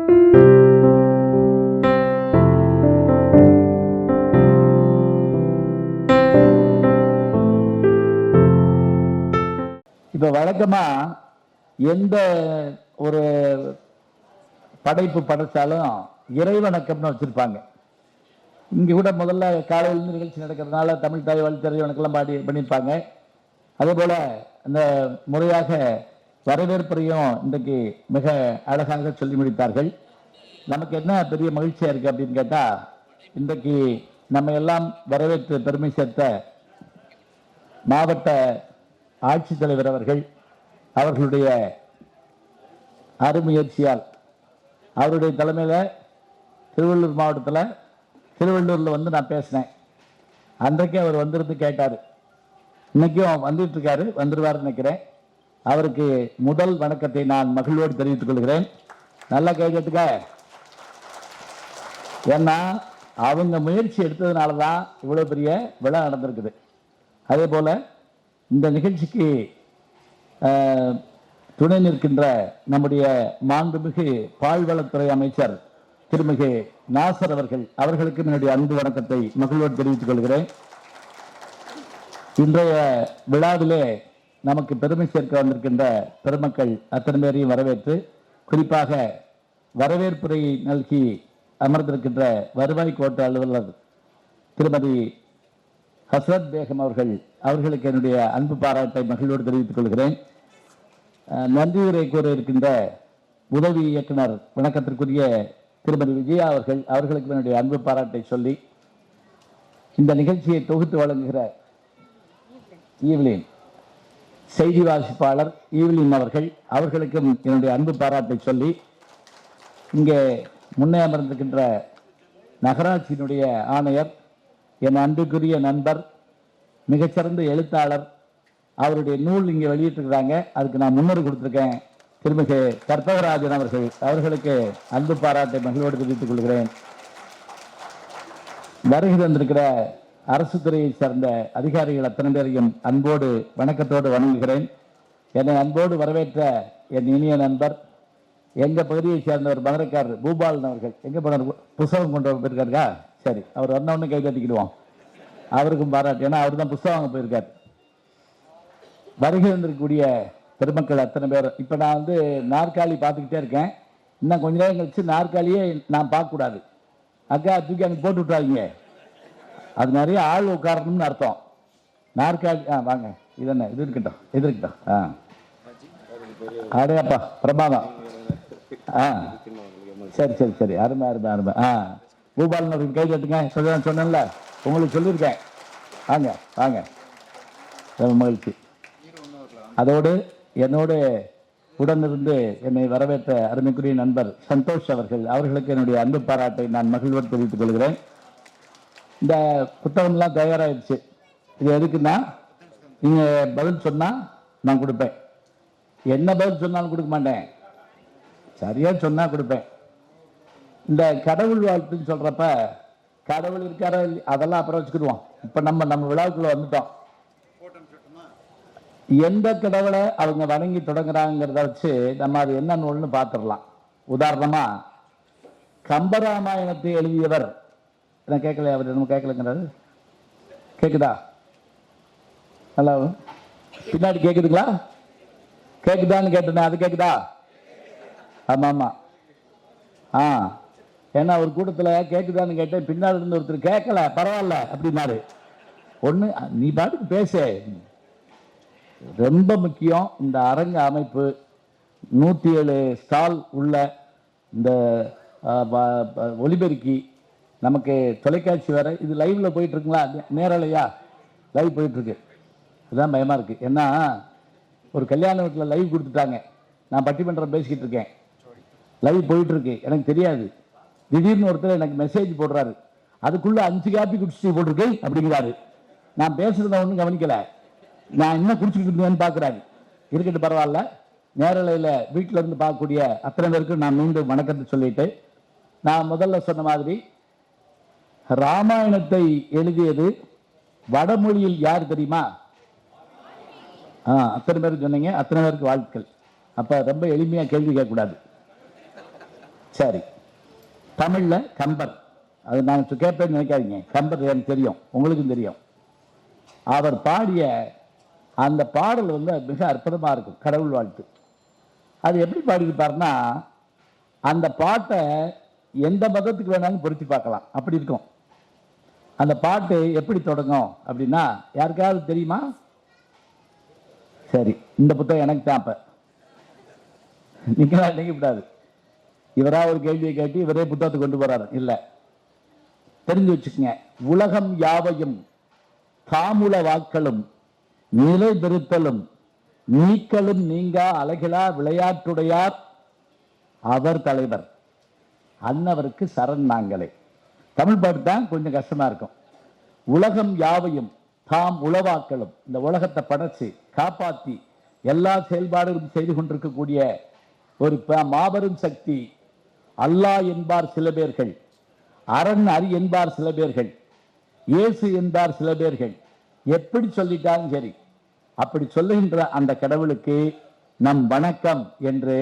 இப்ப வழக்கமா எந்த ஒரு படைப்பு படைச்சாலும் இறைவணக்கம்னு வச்சிருப்பாங்க. இங்க கூட முதல்ல காலையில் நிகழ்ச்சி நடக்கிறதுனால தமிழ் தாய் வாழ்த்து இறைவணக்கெல்லாம் பண்ணியிருப்பாங்க. அதே போல அந்த முறையாக வரவேற்பையும் இன்றைக்கு மிக அழகாக சொல்லி முடித்தார்கள். நமக்கு என்ன பெரிய மகிழ்ச்சியா இருக்கு அப்படின்னு கேட்டா, இன்றைக்கு நம்ம எல்லாம் வரவேற்று பெருமை சேர்த்த மாவட்ட ஆட்சித்தலைவர் அவர்களுடைய அருமுயற்சியால் அவருடைய தலைமையில் திருவள்ளூர் மாவட்டத்தில் திருவள்ளூரில் வந்து நான் பேசினேன். அன்றைக்கே அவர் வந்திருந்து கேட்டார். இன்னைக்கும் வந்துட்டு இருக்காரு, வந்துடுவார் நினைக்கிறேன். அவருக்கு முதல் வணக்கத்தை நான் மகிழ்வோடு தெரிவித்துக் கொள்கிறேன். நல்லா கேட்கறதுக்க, ஏன்னா அவங்க முயற்சி எடுத்ததுனால தான் இவ்வளோ பெரிய விழா நடந்திருக்குது. அதே போல இந்த நிகழ்ச்சிக்கு துணை நிற்கின்ற நம்முடைய மாண்புமிகு பால்வளத்துறை அமைச்சர் திருமிகு நாசர் அவர்களுக்கு என்னுடைய அன்பு வணக்கத்தை மகிழ்வோடு தெரிவித்துக் கொள்கிறேன். இன்றைய விழாவிலே நமக்கு பெருமை சேர்க்க வந்திருக்கின்ற பெருமக்கள் அத்தனை பேரையும் வரவேற்று, குறிப்பாக வரவேற்புரை நல்கி அமர்ந்திருக்கின்ற வருவாய் கோட்ட அலுவலர் திருமதி ஹஸ்ரத் பேகம் அவர்களுக்கு என்னுடைய அன்பு பாராட்டை மகிழ்வோடு தெரிவித்துக் கொள்கிறேன். நன்றியுரை கூற இருக்கின்ற உதவி இயக்குனர் வணக்கத்திற்குரிய திருமதி விஜயா அவர்களுக்கு என்னுடைய அன்பு பாராட்டை சொல்லி, இந்த நிகழ்ச்சியை தொகுத்து வழங்குகிற ஈவ்லின் செய்தி வாசிப்பாளர் ஈவ்லின் அவர்களுக்கும் என்னுடைய அன்பு பாராட்டை சொல்லி, இங்கே முன்னே அமர்ந்திருக்கின்ற நகராட்சியினுடைய ஆணையர், என் அன்புக்குரிய நண்பர், மிகச்சிறந்த எழுத்தாளர், அவருடைய நூல் இங்கே வெளியிட்டிருக்கிறாங்க, அதுக்கு நான் முன்னுரை கொடுத்திருக்கேன், திருமிகு கற்பகராஜன் அவர்களுக்கு அன்பு பாராட்டை மகிழ்வோடு தெரிவித்துக் கொள்கிறேன். வருகை தந்திருக்கிற அரசு துறையை சார்ந்த அதிகாரிகள் அத்தனை பேரையும் அன்போடு வணக்கத்தோடு வணங்குகிறேன். என்னை அன்போடு வரவேற்ற என் இனிய நண்பர், எங்க பகுதியை சேர்ந்தவர் மதுரைக்காரர் பூபாலன் எங்க போனார்? புத்தகம் கொண்டு போயிருக்காருக்கா? சரி, அவர் வந்தவொடனே கை தட்டிக்கிடுவோம். அவருக்கும் பாராட்டு, ஏன்னா அவர் தான் புத்தகம் வாங்க போயிருக்கார். வருகை வந்திருக்கக்கூடிய பெருமக்கள் அத்தனை பேர், இப்ப நான் வந்து நாற்காலி பார்த்துக்கிட்டே இருக்கேன். இன்னும் கொஞ்ச நேரம் கழிச்சு நாற்காலியே நான் பார்க்கக்கூடாது. அக்கா தூக்கி அங்கே போட்டு விட்டுறாதீங்க, அது நிறைய ஆள் உட்காரணும்னு அர்த்தம். நாற்காலி வாங்க, இது என்ன இது இருக்கட்டும், இது இருக்கட்டும். அடையாப்பா பிரமாதம். சரி சரி சரி, அருமை அருமை அருமை. பூபாலன் அவருக்கு கை கட்டுங்க. சொன்னேன்ல, உங்களுக்கு சொல்லியிருக்கேன். வாங்க வாங்க, ரொம்ப மகிழ்ச்சி. அதோடு என்னோடு உடனிருந்து என்னை வரவேற்ற அருமைக்குரிய நண்பர் சந்தோஷ் அவர்களுக்கு என்னுடைய அன்பு பாராட்டை நான் மகிழ்வோடு தெரிவித்துக் கொள்கிறேன். இந்த புத்தகம்லாம் தயாராகிடுச்சு. இது எதுக்குன்னா, நீங்க பதில் சொன்னா நான் கொடுப்பேன். என்ன பதில் சொன்னாலும் கொடுக்க மாட்டேன், சரியா சொன்னா கொடுப்பேன். இந்த கடவுள் வாழ்த்துன்னு சொல்றப்ப, கடவுள் இருக்காரா அதெல்லாம் அப்புறம் வச்சுக்கிடுவோம். இப்ப நம்ம விழாவுக்குள்ள வந்துட்டோம். எந்த கடவுளை அவங்க வணங்கி தொடங்குறாங்கிறத வச்சு நம்ம அது என்ன நூல்னு பார்த்துடலாம். உதாரணமா, கம்பராமாயணத்தை எழுதியவர் என்ன கேட்கல, அவர் நம்ம கேட்கலங்கிறாரு. கேக்குதா? ஹலோ, பின்னாடி கேக்குதுங்களா? கேக்குதான்னு கேட்டேன், அது கேக்குதா? ஆமா ஆமா. ஏன்னா ஒரு கூட்டத்தில் கேக்குதான்னு கேட்டேன், பின்னாடி இருந்து ஒருத்தர் கேட்கல, பரவாயில்ல அப்படின்னாரு. ஒண்ணு நீ பாட்டுக்கு பேச. ரொம்ப முக்கியம், இந்த அரங்க அமைப்பு 107 ஸ்டால் உள்ள இந்த ஒலிபெருக்கி, நமக்கு தொலைக்காட்சி வேற, இது லைவ்ல போயிட்டு இருக்குங்களா? நேரலையா? லைவ் போயிட்டு இருக்கு. இதுதான் பயமா இருக்கு. ஏன்னா ஒரு கல்யாண வீட்டில் லைவ் கொடுத்துட்டாங்க, நான் பட்டிமன்றம் பேசிக்கிட்டு இருக்கேன், லைவ் போயிட்டு இருக்கு, எனக்கு தெரியாது. திடீர்னு ஒருத்தர் எனக்கு மெசேஜ் போடுறாரு, அதுக்குள்ள 5 காப்பி குடிச்சு போட்டிருக்கு அப்படிங்கிறாரு. நான் பேசுறத ஒன்றும் கவனிக்கல, நான் என்ன குடிச்சுக்கிட்டு இருந்தேன்னு பாக்குறாரு. இருக்கட்டும், பரவாயில்ல. நேரலையில் வீட்டில இருந்து பார்க்கக்கூடிய அத்தனை பேருக்கு நான் மீண்டும் வணக்கத்தை சொல்லிட்டு, நான் முதல்ல சொன்ன மாதிரி ராமாயணத்தை எழுதியது வடமொழியில் யார் தெரியுமா? அத்தனை பேருக்கு சொன்னீங்க, அத்தனை பேருக்கு வாழ்த்துக்கள். அப்ப ரொம்ப எளிமையா கேள்வி கேட்கக்கூடாது, சரி, தமிழ்ல கம்பர், அது நான் கேட்பேன்னு நினைக்காதீங்க, கம்பர் எனக்கு தெரியும், உங்களுக்கும் தெரியும். அவர் பாடிய அந்த பாடல் மிக அற்புதமா இருக்கும், கடவுள் வாழ்த்து. அது எப்படி பாடியிருப்பாருன்னா, அந்த பாட்டை எந்த மதத்துக்கு வேணாலும் பொருத்தி பார்க்கலாம், அப்படி இருக்கும். அந்த பாட்டு எப்படி தொடங்கும் அப்படின்னா, யாருக்காவது தெரியுமா? சரி, இந்த புத்தகம் எனக்கு தான். அப்ப நீங்களா நினைக்கக்கூடாது, இவரா ஒரு கேள்வியை கேட்டு இவரே புத்தகத்தை கொண்டு போறாரு. இல்ல, தெரிஞ்சு வச்சுக்கங்க. உலகம் யாவையும் தாமுல வாக்களும் நிலை பெறுத்தலும் நீக்கலும் நீங்கா அழகிலா விளையாட்டுடையார் அவர் தலைவர் அன்னவருக்கு சரண் நாங்களே. தமிழ் பாட்டு தான் கொஞ்சம் கஷ்டமா இருக்கும். உலகம் யாவையும் தாம் உளவாக்களும், இந்த உலகத்தை படைச்சு காப்பாற்றி எல்லா செயல்பாடுகளும் செய்து கொண்டிருக்கக்கூடிய ஒரு மாபெரும் சக்தி அல்லாஹ் என்பார் சில பேர்கள், அரண் அரி என்பார் சில பேர்கள், இயேசு என்பார் சில பேர்கள். எப்படி சொல்லிட்டாலும் சரி, அப்படி சொல்லுகின்ற அந்த கடவுளுக்கு நம் வணக்கம் என்று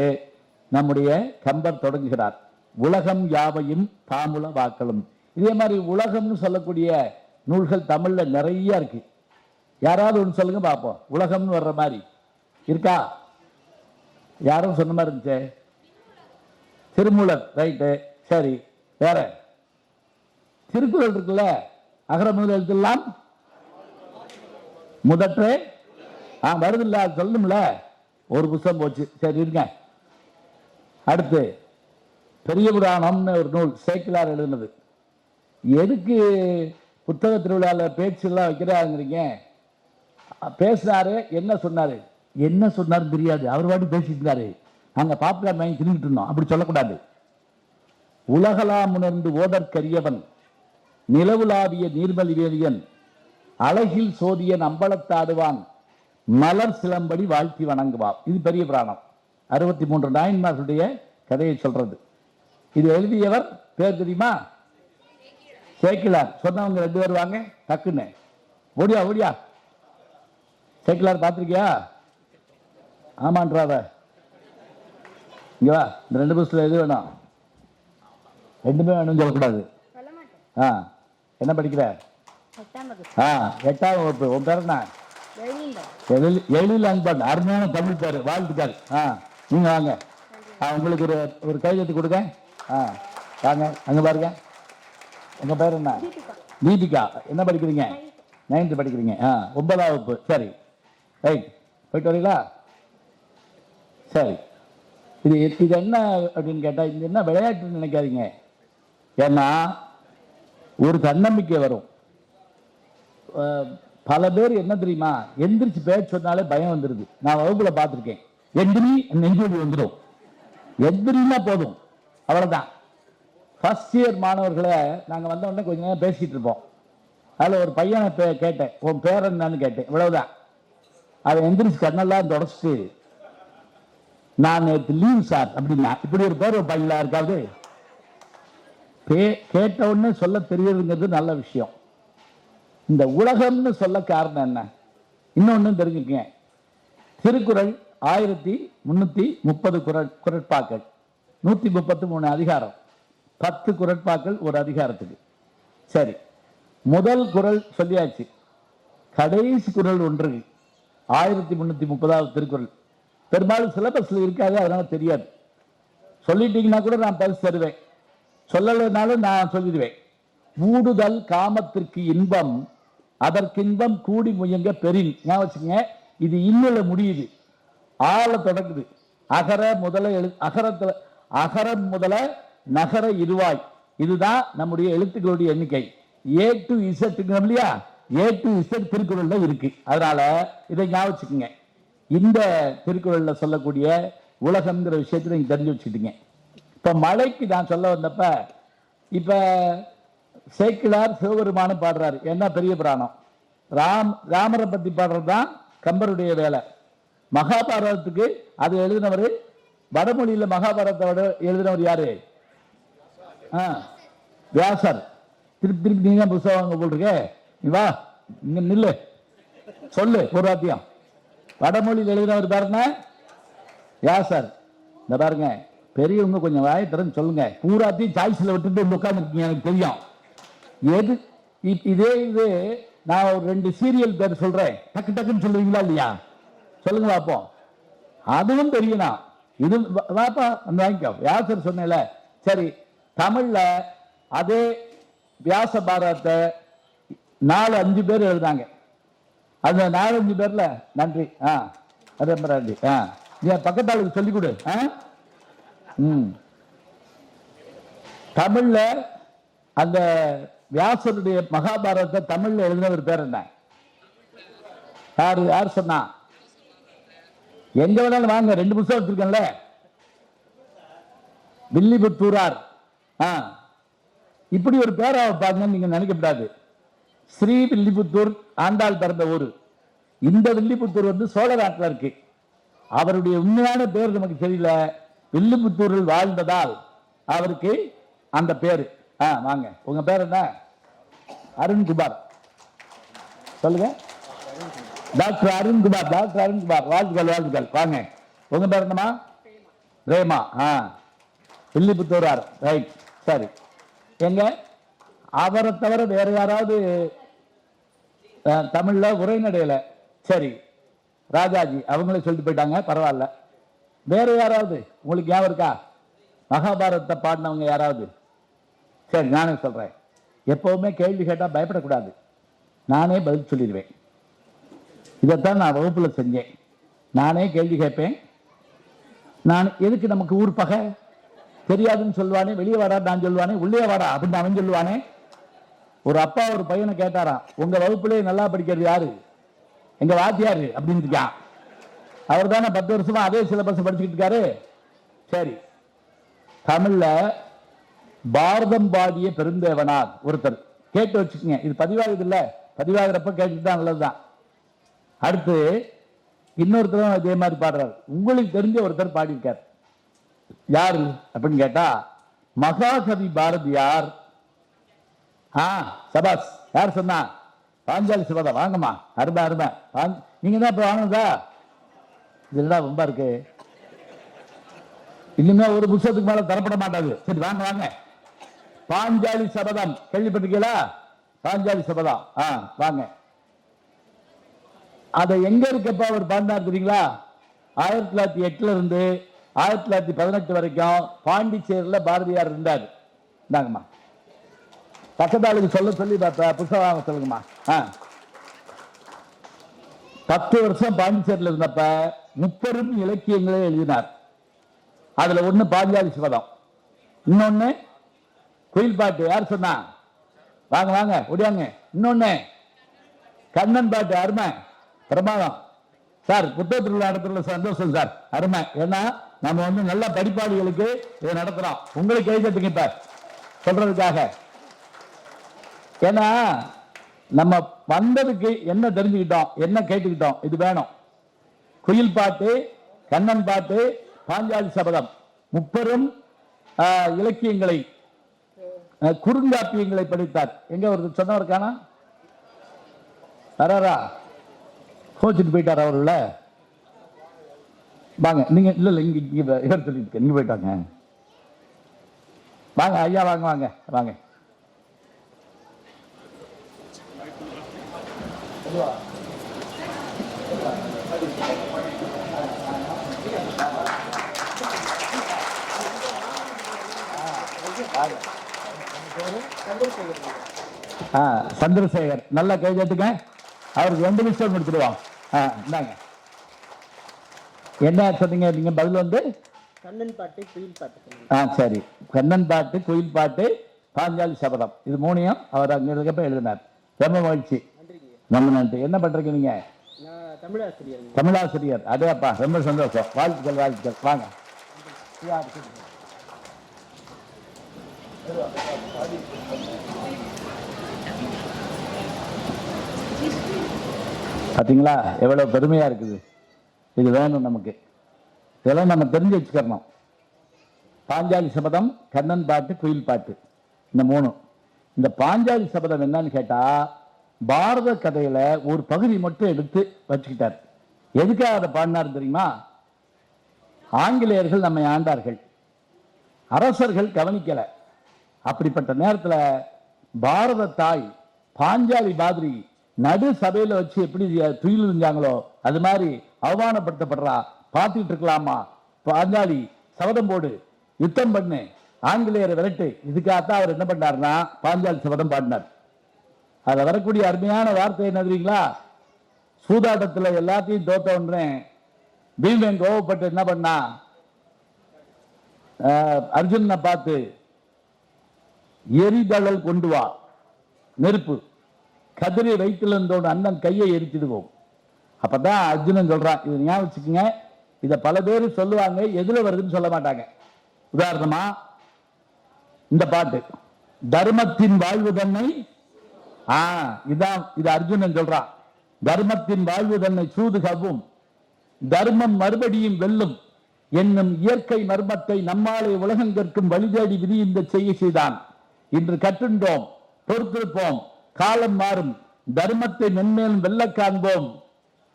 நம்முடைய கம்பர் தொடங்குகிறார். உலகம் யாவையும் தாமுல வாக்களும். இதே மாதிரி உலகம்னு சொல்லக்கூடிய நூல்கள் தமிழ்ல நிறைய இருக்கு. யாராவது ஒன்று சொல்லுங்க பார்ப்போம், உலகம்னு வர்ற மாதிரி இருக்கா? யாரும் சொன்ன மாதிரி இருந்துச்சு. திருமூலர், ரைட்டு, சரி. வேற திருக்குறள் இருக்குல்ல, அகர முதல் எழுத்தெல்லாம் முதற்றே வருது இல்ல, அது சொல்லணும்ல. ஒரு புத்தகம் போச்சு, சரி இருங்க. அடுத்து பெரிய புராணம்னு ஒரு நூல் சேக்கிலார் எழுதுனது. எதுக்கு புத்தக திருவிழாவில் பேச்சு எல்லாம் வைக்கிறாங்கிறீங்க? பேசுறாரு, என்ன சொன்னாரு, என்ன சொன்னாரு தெரியாது, அவர் வாட்டி பேசிட்டு இருந்தாரு. அங்க பாப்புலர் வாங்கி திரும்பிட்டு இருந்தோம். அப்படி சொல்லக்கூடாது. உலகலாம் உணர்ந்து ஓதற்கரியவன் நிலவுலாவிய நீர்மலி வேலியன் அழகில் சோதியன் அம்பலத்தாடுவான் மலர் சிலம்படி வாழ்த்தி வணங்குவான். இது பெரிய புராணம். 63 நாயன்மார்களுடைய கதையை சொல்றது. இது எழுதியவர் பேர் தெரியுமா? சேக்கிலார். சொன்னவங்க 2 பேர் வாங்க டக்குன்னு. ஓடியா ஓடியா. சேக்கிலார் பார்த்திருக்கியா? ஆமான்றாவ. இங்க வா, இந்த 2 புத்தகத்துல எது வேணும்? 2மே வேணும்னு சொல்லக்கூடாது. என்ன படிக்கிற? 8ஆம் வகுப்பு. உன் பேர் என்ன? எழில் அன்பன். அருமையான தமிழ் பேரு, வாழ்த்துக்கள். நீங்க வாங்க, உங்களுக்கு ஒரு கையெழுத்து கொடுங்க. வாங்க, அங்க பாருங்க. உங்க பேர் என்ன? தீபிகா. என்ன படிக்கிறீங்க? 9th படிக்கிறீங்க. 9ஆம் வகுப்பு. சரி, ரைட். போயிட்டு வரீங்களா? சரி. இது என்ன அப்படின்னு கேட்டா, இது என்ன விளையாட்டுன்னு நினைக்காதீங்க. ஏன்னா ஒரு தன்னம்பிக்கை வரும். பல பேர் என்ன தெரியுமா, எந்திரிச்சு பேர் சொன்னாலே பயம் வந்துருது. நான் வகுப்புல பார்த்துருக்கேன். எந்திரி, நெஞ்சொலி வந்துடும். எந்திரின்னா போதும், அவ்வளவுதான். ஃபர்ஸ்ட் இயர் மாணவர்களை நாங்கள் வந்த உடனே கொஞ்ச நேரம் பேசிட்டு இருப்போம். அதில் ஒரு பையனை கேட்டேன், உன் பேர் என்னன்னு கேட்டேன். இவ்வளவுதான். அவன் எந்திரிச்சு கண்ணெல்லாம் தொடச்சிட்டு, நான் நேற்று லீவ் சார் அப்படின்னா. இப்படி ஒரு பேர் வைப்பாங்களா இருக்காது? கேட்ட உடனே சொல்ல தெரியுதுங்கிறது நல்ல விஷயம். இந்த உலகம்னு சொல்ல காரணம் என்ன? இன்னொன்னு தெரிஞ்சுக்கங்க. திருக்குறள் 1330 குறட்பாக்கள், 133 அதிகாரம், 10 குறட்பாக்கள் ஒரு அதிகாரத்துக்கு. சரி, முதல் குறள் சொல்லியாச்சு. கடைசி குறள் ஒன்று 1330வது திருக்குறள். பெரும்பாலும் சிலபஸ்ல இருக்காது, அதனால தெரியாது. சொல்லிட்டீங்கன்னா கூட நான் பரிசு தருவேன், சொல்லலைனாலும் நான் சொல்லிடுவேன். ஊடுதல் காமத்திற்கு இன்பம், அதற்கின்பம் கூடி முயங்க பெரின். ஞாபகம் வச்சுங்க. இது இன்னுல முடியுது, ஆள தொடங்குது. அகர முதல அகரத்துல அகரம் முதல நகர இருவாய். இதுதான் நம்முடைய எழுத்துக்களுடைய எண்ணிக்கை. A to Z இல்லையா? A to Z திருக்குறள்ல இருக்கு. அதனால இதை ஞாபகம் வச்சுக்கோங்க. இந்த திருக்குறள்ல சொல்லக்கூடிய உலகம்ங்கிற விஷயத்தை நீங்க தெரிஞ்சு வச்சுக்கிட்டீங்க. இப்ப மழைக்கு நான் சொல்ல வந்தப்ப, இப்ப சேக்கிலார் சிவபெருமானும் பாடுறாரு. என்ன பெரிய புராணம். ராமரை பத்தி பாடுறது தான் கம்பருடைய வேலை. மகாபாரதத்துக்கு அது எழுதினவர், வடமொழியில மகாபாரதத்தை எழுதினவர் யாரு? வியாசர். திருப்பி திருப்பி நீங்க புத்தகம் வாங்க போட்டிருக்க. நீ வா, இங்க நில்லு, சொல்லு ஒரு வாத்தியம். வடமொழியில் எழுதினவர் பாருங்க, வியாசர். இந்த பாருங்க, பெரியவங்க கொஞ்சம் வாயை திறந்து சொல்லுங்க. பூராத்தையும் சாய்ஸ்ல விட்டுட்டு உட்காந்துருக்கீங்க, எனக்கு தெரியும். எது இதே இது நான் ஒரு 2 சீரியல் பேர் சொல்றேன், டக்கு டக்குன்னு சொல்லுவீங்களா இல்லையா? சொல்லுங்க பார்ப்போம். அதுவும் தெரியனா இது வாப்பா அந்த வாங்கிக்கோ. வியாசர் சொன்னேல, சரி. தமிழ்ல அதே வியாச பாரதத்தை 4-5 பேர் எழுதாங்க. அந்த 4-5 பேர்ல நன்றி ரொம்ப நன்றி. பக்கத்தாளுக்கு சொல்லிக் கொடு. தமிழ்ல அந்த வியாசருடைய மகாபாரதத்தை தமிழ்ல எழுதினவர் பேர் என்ன? யார் சொன்னா? எங்க வேணாலும் வாங்க, 2 புத்தகம் வச்சிருக்கேன்ல. வில்லிபுத்தூரார். இப்படி ஒரு பேரை பாருங்க, நீங்க நினைக்கப்படாது. ஸ்ரீ வில்லிபுத்தூர் ஆண்டாள் பிறந்த ஊர். இந்த வில்லிபுத்தூர் வந்து சோழ நாட்டில் இருக்கு. அவருடைய உண்மையான பேர் நமக்கு தெரியல. வில்லிபுத்தூரில் வாழ்ந்ததால் அவருக்கு அந்த பேரு. வாங்க, உங்க பேர் என்ன? அருண்குமார். சொல்லுங்க. டாக்டர் அருண்குமார். டாக்டர் அருண்குமார், வாழ்த்துக்கள் வாழ்த்துக்கள். வாங்க, உங்க பேர் என்னமா? ரேமா. வில்லிபுத்தூரார். ரைட், சரி. எங்க அவரை தவிர வேற யாராவது தமிழ்ல உரைநடையில? சரி, ராஜாஜி அவங்களே சொல்லிட்டு போயிட்டாங்க, பரவாயில்ல. வேற யாராவது உங்களுக்கு ஞாபகம் இருக்கா? மகாபாரதத்தை பாடினவங்க யாராவது? சரி, நானே சொல்றேன். எப்பவுமே கேள்வி கேட்டா பயப்படக்கூடாது, நானே பதில் சொல்லிடுவேன். இதைத்தான் நான் வகுப்புல செஞ்சேன். நானே கேள்வி கேட்பேன். நான் எதுக்கு நமக்கு ஊர் பகை? தெரியாதுன்னு சொல்லுவானே, வெளியே வாடா நான் சொல்லுவானே, உள்ளே வாடா அப்படின்னு அவன் சொல்லுவானே. ஒரு அப்பா ஒரு பையனை கேட்டாராம், உங்க வகுப்புலேயே நல்லா படிக்கிறது யாரு? எங்க வாத்தியாரு அப்படின்னு இருக்கான். அவர் தானே 10 வருஷமா அதே சிலபஸ் படிச்சுக்கிட்டு இருக்காரு. சரி, தமிழ்ல பாரதம் பாடிய பெருந்தேவனார் ஒருத்தர். கேட்டு வச்சுக்கோங்க, இது பதிவாகுது இல்ல, பதிவாகிறப்ப கேட்டுட்டு தான் நல்லதுதான். அடுத்து இன்னொருத்தரும் இதே மாதிரி பாடுறாரு. உங்களுக்கு தெரிஞ்ச ஒருத்தர் பாடியிருக்கார். யாரு அப்படின்னு கேட்டா மகாகவி பாரதியார். சபாஸ். யார் சொன்னா? பாஞ்சாலி சபதம். வாங்கம்மா, அருமை அருமை. நீங்க தான் இப்ப வாங்கினதா? இதெல்லாம் ரொம்ப இருக்கு, இன்னுமே ஒரு புத்தகத்துக்கு மேல தரப்பட மாட்டாது. சரி, வாங்க வாங்க. பாஞ்சாலி சபதம் கேள்விப்பட்டிருக்கீங்களா? பாஞ்சாலி சபதம். வாங்க. அதை எங்க இருக்கப்ப அவர் பாண்டார் தெரியுங்களா? 1908 இருந்து 1918 வரைக்கும் பாண்டிச்சேரியில பாரதியார் இருந்தார். இந்தாங்கம்மா, பக்கத்தாளுக்கு சொல்லி புத்தகம் சொல்லுங்கம்மா. 10 வருஷம் பாண்டிச்சேரியில் இருந்தப்ப 30 இலக்கியங்களே எழுதினார். அதுல ஒண்ணு பாஞ்சாலி சபதம், இன்னொன்னு குயில் பாட்டு. யார் சொன்னா? வாங்க வாங்க ஓடியாங்க. இன்னொன்னு கண்ணன் பாட்டு. அருமை, பிரமாதம் சார். புத்தக திருவிழா நடத்துறதுல சந்தோஷம் சார், அருமை. ஏன்னா நம்ம வந்து நல்ல படிப்பாளிகளுக்கு இதை நடத்துறோம். உங்களுக்கு எழுதிட்டுங்க இப்ப சொல்றதுக்காக. ஏன்னா நம்ம வந்ததுக்கு என்ன தெரிஞ்சுக்கிட்டோம், என்ன கேட்டுக்கிட்டோம், இது வேணும். குயில் பாட்டு, கண்ணன் பாட்டு, பாஞ்சாலி சபதம், 30 இலக்கியங்களை, குறுங்காப்பியங்களை படித்தார். எங்க ஒரு சொன்னவருக்கான வராரா? கோச்சிட்டு போயிட்டார் அவருல. வாங்க நீங்க. இல்ல இல்ல, இங்க இவர் சொல்லிட்டு இங்க போயிட்டாங்க. வாங்க ஐயா, வாங்க வாங்க வாங்க. சந்திரசேகர். நல்லா கை தட்டுங்க. அவருக்கு 2 நிமிஷம் முடிச்சிடுவோம். இந்தாங்க. என்ன சொன்னீங்க நீங்க? பதில் வந்து கண்ணன் பாட்டு, குயில் பாட்டு. சரி, கண்ணன் பாட்டு, குயில் பாட்டு, பாஞ்சாலி சபதம், இது 3ஐயும் அவர் அங்க இருக்கப்ப எழுதினார். ரொம்ப மகிழ்ச்சி, ரொம்ப நன்றி. என்ன பண்றீங்க நீங்க? தமிழாசிரியர். தமிழாசிரியர். அதேப்பா, ரொம்ப சந்தோஷம். வாழ்த்துக்கள் வாழ்த்துக்கள். வாங்க. பார்த்தீங்களா எவ்வளவு பெருமையா இருக்குது. இது வேணும் நமக்கு. இதெல்லாம் நம்ம தெரிஞ்சு வச்சுக்கணும். பாஞ்சாலி சபதம், கண்ணன் பாட்டு, குயில் பாட்டு, இந்த 3. இந்த பாஞ்சாலி சபதம் என்னன்னு கேட்டா, பாரத கதையில ஒரு பகுதி மட்டும் எடுத்து வச்சுக்கிட்டார். எதுக்காக அதை பாடினார் தெரியுமா? ஆங்கிலேயர்கள் நம்மை ஆண்டார்கள். அரசர்கள் கவனிக்கல. அப்படிப்பட்ட நேரத்தில் பாரத தாய் பாஞ்சாலி மாதிரி நடு சபையில வச்சு எப்படி துயில் இருந்தாங்களோ அது மாதிரி அவமானப்படுத்தப்படுறா, பார்த்துட்டு இருக்கலாமா, பாஞ்சாலி சபதம் போடு, யுத்தம் பண்ணு, ஆங்கிலேயரை விரட்டு. இதுக்காகத்தான் அவர் என்ன பண்ணார்னா பாஞ்சாலி சபதம் பாடினார். அதுல வரக்கூடிய அருமையான வார்த்தை என்ன தெரியுங்களா? சூதாட்டத்துல எல்லாத்தையும் தோத்த உடனே பீமன் கோவப்பட்டு என்ன பண்ணா, அர்ஜுனனை பார்த்து எரிதழல் கொண்டு வா, நெருப்பு கதிரை வைத்திருந்தோட அண்ணன் கையை எரிச்சிடுவோம். அப்பதான் அர்ஜுனன் சொல்றான், இது ஞாபகம் வச்சுக்கோங்க, இத பல பேர் சொல்லுவாங்க, எதுல வருதுன்னு சொல்ல மாட்டாங்க. உதாரணமா இந்த பாட்டு, தர்மத்தின் வாழ்வு தன்னை, இதான் இது அர்ஜுனன் சொல்றான், தர்மத்தின் வாழ்வு தன்னை சூது கவும், தர்மம் மறுபடியும் வெல்லும் என்னும் இயற்கை மர்மத்தை நம்மாலே உலகம் கற்கும் வழிதேடி விதி இந்த செய்தான். இன்று கற்றுண்டோம், பொறுத்திருப்போம், காலம் மாறும், தர்மத்தை மென்மேலும் வெல்ல காண்போம்,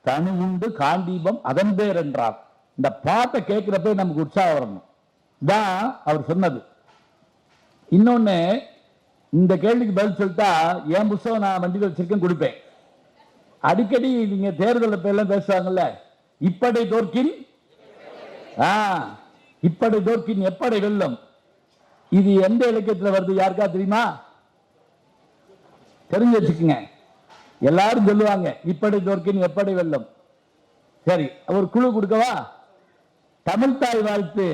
தனி உண்டு காண்டீபம் அதன் பேர் என்றார். இந்த பாட்டை கேட்கிறப்ப நமக்கு உற்சாகம் வரணும் தான் அவர் சொன்னது. இன்னொன்னு, இந்த கேள்விக்கு பதில் சொல்லிட்டா என் புத்தகம் நான் வண்டியில் வச்சிருக்கேன் கொடுப்பேன். அடிக்கடி நீங்க தேர்தல் எல்லாம் பேசுவாங்கல்ல, இப்படை தோற்கின் இப்படை தோற்கின் எப்படை வெல்லும். இது எந்த இலக்கியத்தில் வருது யாருக்கா தெரியுமா? தெரிஞ்சு வச்சுக்கோங்க. எல்லாரும் சொல்லுவாங்க இப்படை தோற்கின் எப்படை வெல்லும். சரி, ஒரு குழு கொடுக்கவா? தமிழ்தாய் வாழ்த்து.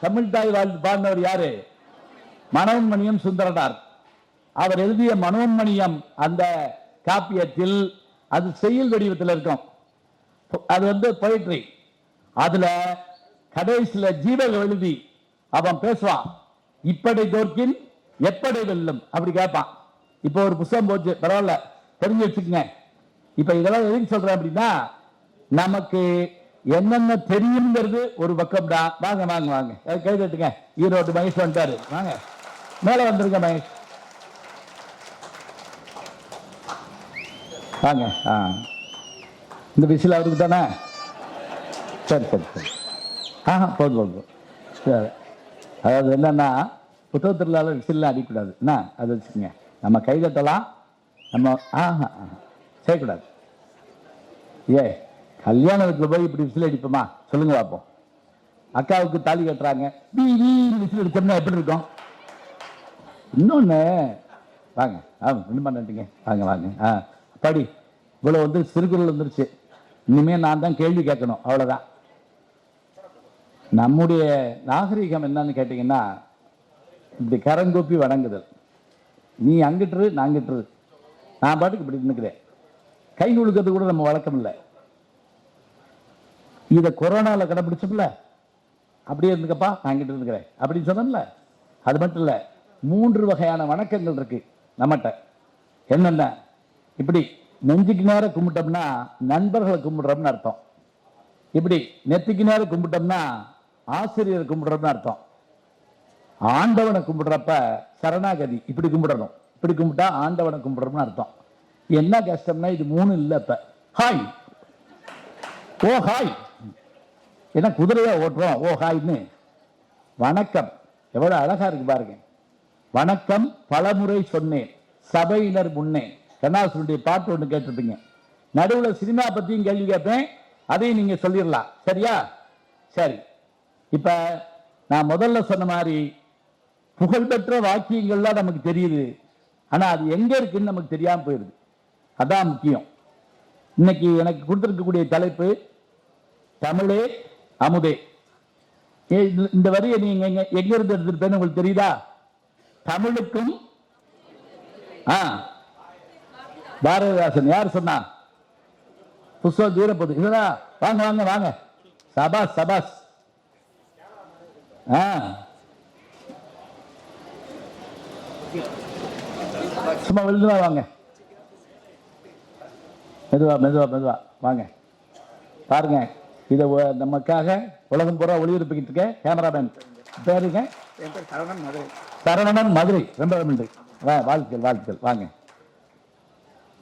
தமிழ்தாய் வாழ்த்து பாடினவர் யாரு? மனோன்மணியம் சுந்தரனார். அவர் எழுதிய மனோன்மணியம் அந்த காப்பியத்தில் அது செய்யுள் வடிவத்தில் இருக்கும். அது பொயட்ரி. அதுல கடைசியில ஜீவக எழுதி அவன் பேசுவான், இப்படை தோற்கின் எப்படை வெல்லும் அப்படி கேட்பான். இப்போ ஒரு புத்தகம் போச்சு, பரவாயில்ல, தெரிஞ்சு வச்சுக்கங்க. இப்ப இதெல்லாம் எதுக்கு சொல்றேன் அப்படின்னா, நமக்கு என்னென்ன தெரியுங்கிறது ஒரு பக்கம் தான். வாங்க வாங்க வாங்க, கை தட்டுங்க. ஈரோடு மகேஷ் வந்துட்டாரு, வாங்க மேல வந்துருங்க மகேஷ், வாங்க. இந்த விசில் அவருக்கு தானே? சரி சரி சரி, போதும் போதும். சரி, அதாவது என்னன்னா, புத்தகத்திலால விசில்லாம் அடிக்கக்கூடாது என்ன, அதை வச்சுக்கோங்க. நம்ம கை தட்டலாம், நம்ம செய்யக்கூடாது. கல்யாணத்துல போய் இப்படி விசில் அடிப்போமா சொல்லுங்க பார்ப்போம். அக்காவுக்கு தாலி கட்டுறாங்க, விசில் அடிச்சோம்னா எப்படி இருக்கும்? இன்னொன்னு வாங்க, ஒன்றும் பண்ணிட்டீங்க, வாங்க வாங்க. படி, இவ்வளவு சிறுகுறள் வந்துருச்சு, இனிமே நான் தான் கேள்வி கேட்கணும், அவ்வளவுதான். நம்முடைய நாகரிகம் என்னன்னு கேட்டீங்கன்னா, இப்படி கரங்கூப்பி வணங்குதல். நீ அங்கிட்டு நாங்கிட்டு, நான் பாட்டுக்கு இப்படி நினைக்கிறேன். கை நுழுக்கிறது கூட நம்ம வழக்கம் இல்லை. இதை கொரோனாவில் கடைபிடிச்சோம்ல, அப்படியே இருந்துக்கப்பா நான் கிட்ட இருக்கிறேன் அப்படின்னு சொன்னோம்ல. அது மட்டும் இல்லை, 3 வகையான வணக்கங்கள் இருக்கு நம்மகிட்ட. என்னென்ன? இப்படி நெஞ்சுக்கு நேரம் கும்பிட்டோம்னா நண்பர்களை கும்பிடுறோம்னு அர்த்தம். இப்படி நெத்திக்கு நேரம் கும்பிட்டோம்னா ஆசிரியரை கும்பிடுறோம்னு அர்த்தம். ஆண்டவனை கும்பிடுறப்ப சரணாகதி இப்படி கும்பிடணும். இப்படி கும்பிட்டா ஆண்டவனை கும்பிடுறோம்னு அர்த்தம். என்ன கஷ்டம்னா இது 3 இல்லை. இப்ப ஹாய், ஓ ஹாய், என்ன குதிரையா ஓட்டுறோம், ஓ ஹாய்ன்னு. வணக்கம் எவ்வளவு அழகா இருக்கு பாருங்க. வணக்கம் பலமுறை சொன்னேன் சபையினர் முன்னே. கண்ணாசுடைய பாட்டு ஒன்று கேட்டிருப்பீங்க. நடுவில் சினிமா பத்தியும் கேள்வி கேட்பேன், அதையும் நீங்க சொல்லிடலாம். சரியா? சரி. இப்ப நான் முதல்ல சொன்ன மாதிரி புகழ்பெற்ற வாக்கியங்கள்லாம் நமக்கு தெரியுது, ஆனா அது எங்க இருக்குன்னு நமக்கு தெரியாம போயிருது. அதான் முக்கியம். இன்னைக்கு எனக்கு கொடுத்திருக்கக்கூடிய தலைப்பு தமிழே அமுதே. இந்த வரியை நீங்க எங்க இருந்து எடுத்துருப்பேன்னு உங்களுக்கு தெரியுதா? தமிழுக்கும் பாரதிதாசன். யார் சொன்னா? புஸ்தகம் தீரப்போது. இதுதான். வாங்க வாங்க வாங்க, சபாஸ் சபாஸ். சும்மா விழுந்துவா வாங்க, மெதுவா மெதுவா மெதுவா வாங்க. பாருங்க, இதை நமக்காக உலகம் பூரா ஒளிபரப்பிக்கிட்டு இருக்க கேமராமேன் பேருங்க சரவணன், மதுரை. ரொம்ப நன்றி, வாழ்த்துக்கள் வாழ்த்துக்கள். வாங்க.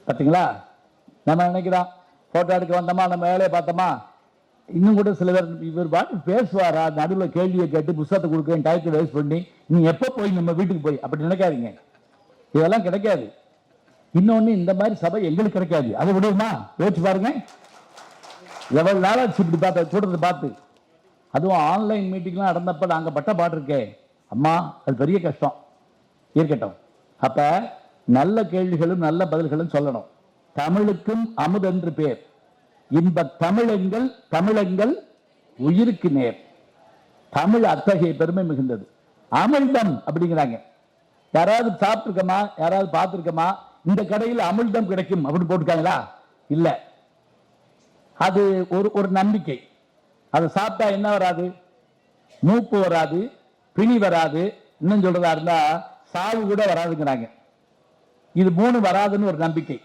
பார்த்தீங்களா, நம்ம நினைக்கிறோம் போட்டோ எடுக்க வந்தோமா, நம்ம வேலையை பார்த்தோமா, இன்னும் கூட சில பேர் இவர் பாட்டு பேசுவாரா, நடுவில் கேள்வியை கேட்டு புத்தகத்தை கொடுக்க டயத்தை வேஸ்ட் பண்ணி நீ எப்போ போய் நம்ம வீட்டுக்கு போய் அப்படி நினைக்காதீங்க. இதெல்லாம் கிடைக்காது. இன்னொன்னு, இந்த மாதிரி சபை எங்களுக்கு கிடைக்காது. அதை விடுமா யோசிச்சு பாருங்க. எவ்வளவு நாளாச்சு இப்படி பார்த்து கூட்டத்தை பார்த்து. அதுவும் ஆன்லைன் மீட்டிங்லாம் நடந்தப்ப நாங்கள் பட்ட பாட்டு இருக்கே அம்மா, அது பெரிய கஷ்டம். இருக்கட்டும். அப்ப நல்ல கேள்விகளும் நல்ல பதில்களும் சொல்லணும். தமிழுக்கும் அமுதென்று பேர். இன்ப தமிழெங்கள் தமிழெங்கள் உயிருக்கு நேர். தமிழ் அத்தகைய பெருமை மிகுந்தது. அமிழ்தம் அப்படிங்கிறாங்க. யாராவது சாப்பிட்டுருக்கமா, யாராவது பார்த்துருக்கமா இந்த கடையில் அமிழ்தம் கிடைக்கும் அப்படின்னு போட்டுருக்காங்களா? இல்ல. அது ஒரு நம்பிக்கை. அதை சாப்பிட்டா என்ன வராது? மூப்பு வராது, பிணி வராது, இன்னும் சொல்றதா இருந்தா சாவு கூட வராதுங்கிறாங்க. இது 3 வராதுன்னு ஒரு நம்பிக்கை.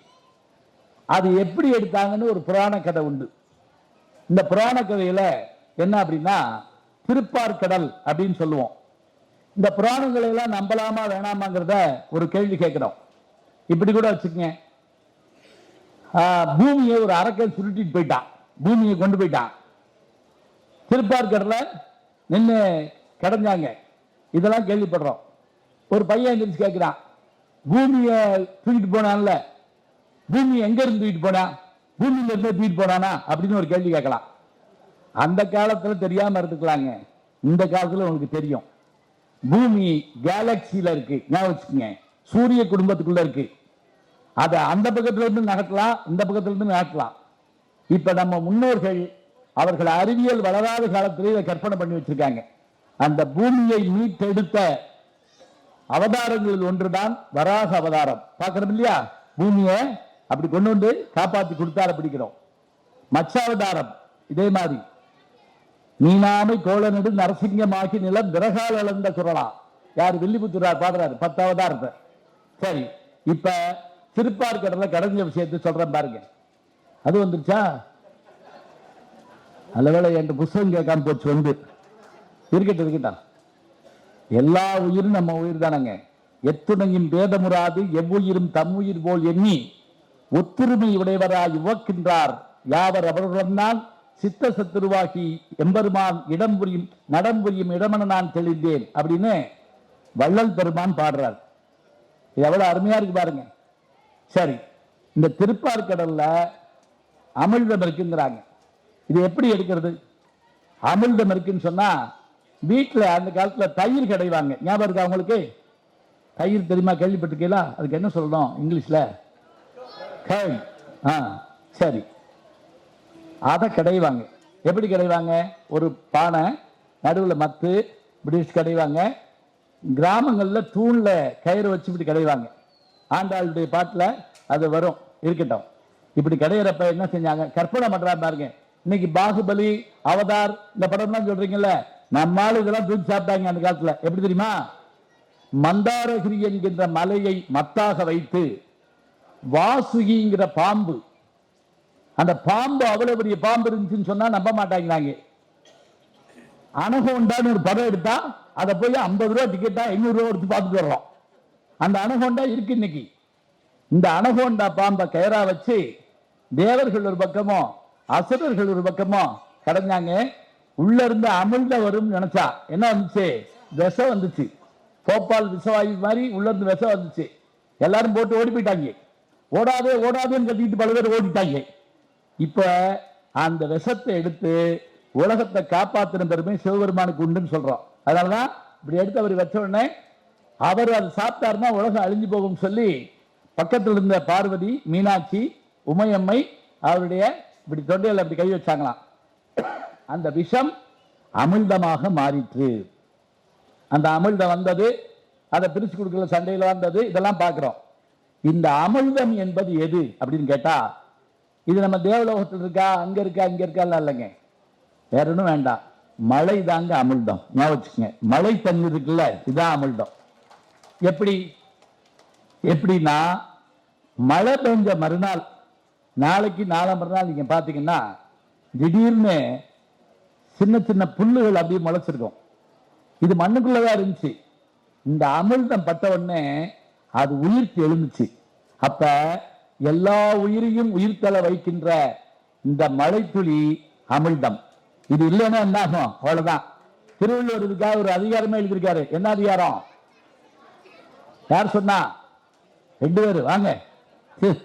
அது எப்படி எடுத்தாங்கன்னு ஒரு புராண கதை உண்டு. இந்த புராண கதையில என்ன அப்படின்னா, திருப்பார்கடல் அப்படின்னு சொல்லுவோம். இந்த புராணங்களை எல்லாம் நம்பலாமா வேணாமாங்கிறத ஒரு கேள்வி கேட்கிறோம். இப்படி கூட வச்சுக்கங்க, பூமியை ஒரு அரக்கை சுருட்டிட்டு போயிட்டான், பூமியை கொண்டு போயிட்டான். திருப்பார்கடல நின்று கிடைஞ்சாங்க. இதெல்லாம் கேள்விப்படுறோம். ஒரு பையன் எந்திரிச்சு கேட்கிறான், பூமியை தூக்கிட்டு போனான்ல, பூமி எங்க இருந்து தூக்கிட்டு போனா, பூமியில இருந்து தூக்கிட்டு போனானா அப்படின்னு ஒரு கேள்வி கேட்கலாம். அந்த காலத்துல தெரியாம இருந்துக்கலாங்க. இந்த காலத்துல உங்களுக்கு தெரியும். பூமி கேலக்சியில இருக்கு, ஞாபகம் வச்சுக்கோங்க. சூரிய குடும்பத்துக்குள்ள இருக்கு. அதை அந்த பக்கத்துல இருந்து நகட்டலாம், இந்த பக்கத்துல இருந்து நகட்டலாம். இப்ப நம்ம முன்னோர்கள் அவர்கள் அறிவியல் வளராத காலத்திலே இதை கற்பனை பண்ணி வச்சிருக்காங்க. அந்த பூமியை மீட்டெடுத்த அவதாரங்களில் ஒன்றுதான் வராக அவதாரம். பார்க்கணும் இல்லையா? பூமியை அப்படி கொண்டு வந்து காப்பாற்றி கொடுத்தார பிடிக்கிறோம். மச்சாவதாரம் இதே மாதிரி. மீனாமை கோலனடு நரசிங்கமாகி நிலம் விறகால் அளந்த குரலா. யார்? வில்லிபுத்தூரார் பாடுறாரு 10 அவதாரத்தை. சரி, இப்ப திருப்பார்கடல கடைஞ்ச விஷயத்தை சொல்றேன் பாருங்க. அது வந்துருச்சா? அல்லவேளை என் புத்தகம் கேட்காம போச்சு. வந்து இருக்கட்டும். எல்லா உயிரும் நம்ம உயிர் தானங்க. எத்துணையும் பேதமுறாது எவ்வுயிரும் தம்முயிர் போல் எண்ணி ஒத்துரிமை உடையவராய் உவக்கின்றார் யாவர் அவர்களுடன் சித்த சத்துருவாகி எம்பெருமான் இடம் புரியும் நடம் புரியும் இடமென நான் தெளிந்தேன் அப்படின்னு வள்ளல் பெருமான் பாடுறார். இது எவ்வளவு அருமையா இருக்கு பாருங்க. சரி, இந்த திருப்பார்கடல்ல அமிழ்தம் இருக்குங்கிறாங்க. இது எப்படி எடுக்கிறது? அமிழ்தம் இருக்குன்னு சொன்னா, வீட்டில் அந்த காலத்துல தயிர் கிடைவாங்க. ஞாபகம் இருக்கா உங்களுக்கு? தயிர் தெரியுமா? கேள்விப்பட்டிருக்கீங்களா? அதுக்கு என்ன சொல்லணும் இங்கிலீஷ்ல? சரி, அதை கிடைவாங்க. எப்படி கிடைவாங்க? ஒரு பானை, நடுவில் மத்து, இப்படி கிடைவாங்க. கிராமங்கள்ல தூண்ல கயிறு வச்சு இப்படி கிடைவாங்க. ஆண்டாளுடைய பாட்டில் அது வரும். இருக்கட்டும். இப்படி கிடையிறப்ப என்ன செஞ்சாங்க? கற்பனை பண்றா பாருங்க. இன்னைக்கு பாகுபலி, அவதார் இந்த படம்லாம் சொல்றீங்கல்ல, நம்மால் இதெல்லாம் தூக்கி சாப்பிட்டாங்க அந்த காலத்துல. எப்படி தெரியுமா? மந்தாரகிரி என்கின்ற மலையை மத்தாக வைத்து வாசுகிங்கிற பாம்பு, அந்த பாம்பு அவ்வளவு பெரிய பாம்பு இருந்துச்சுன்னு சொன்னா நம்ப மாட்டாங்க. அனகோண்டான்னு ஒரு படம் எடுத்தா அதை போய் 50 ரூபா டிக்கெட்டா 800 ரூபா எடுத்து பார்த்துட்டு வர்றோம். அந்த அனகோண்டா இருக்கு இன்னைக்கு. இந்த அனகோண்டா பாம்பை கயரா வச்சு தேவர்கள் ஒரு பக்கமோ அசுரர்கள் ஒரு பக்கமோ கடைஞ்சாங்க. உள்ள இருந்து அமிழ்த வரும் நினைச்சா என்ன வந்துச்சு? விஷம் வந்துச்சு. போப்பால் விஷவாயு மாதிரி உள்ள இருந்து விஷம் வந்துச்சு. எல்லாரும் போட்டு ஓடி போயிட்டாங்க. ஓடாதே ஓடாதேன்னு கட்டிட்டு பல பேர் ஓடிட்டாங்க. இப்ப அந்த விஷத்தை எடுத்து உலகத்தை காப்பாத்தின பெருமை சிவபெருமானுக்கு உண்டுன்னு சொல்றோம். அதனாலதான் இப்படி எடுத்து அவர் வச்ச உடனே அவர் அதை சாப்பிட்டாருன்னா உலகம் அழிஞ்சு போகும் சொல்லி பக்கத்தில் இருந்த பார்வதி, மீனாட்சி, உமையம்மை அவருடைய இப்படி தொண்டையில் அப்படி கை வச்சாங்களாம். அந்த விஷம் அமிழ்தமாக மாறிற்று. அந்த அமிழ்தம் வந்தது, அதை பிரிச்சு கொடுக்கல, சண்டையில் வந்தது, இதெல்லாம் பார்க்கிறோம். இந்த அமிழ்தம் என்பது எது அப்படின்னு கேட்டா, இது நம்ம தேவலோகத்தில் இருக்கா, அங்க இருக்கா, இங்க இருக்கா இல்லைங்க. வேற ஒன்றும் வேண்டாம். மழை தாங்க அமிழ்தம். ஞாபகம் வச்சுக்கங்க. மழை தண்ணீர் இருக்குல்ல, இதுதான் அமிழ்தம். எப்படின்னா, மழை பெஞ்ச மறுநாள், நாளைக்கு நாலாம் மறுநாள் நீங்க பாத்தீங்கன்னா திடீர்னு சின்ன சின்ன புல்லுகள் அப்படியே முளைச்சிருக்கும். இது மண்ணுக்குள்ளதான் இருந்துச்சு. இந்த அமிழ்தம் பட்ட உடனே அது உயிர்த்து எழுந்துச்சு. அப்ப எல்லா உயிரையும் உயிர்த்தல வைக்கின்ற இந்த மழை துளி அமிழ்தம். இது இல்லைன்னா என்ன ஆகும்? அவ்வளவுதான். திருவள்ளுவர் இதுக்காக ஒரு அதிகாரமே எழுதியிருக்காரு. என்ன அதிகாரம்? யார் சொன்னா? 2 பேரு வாங்க.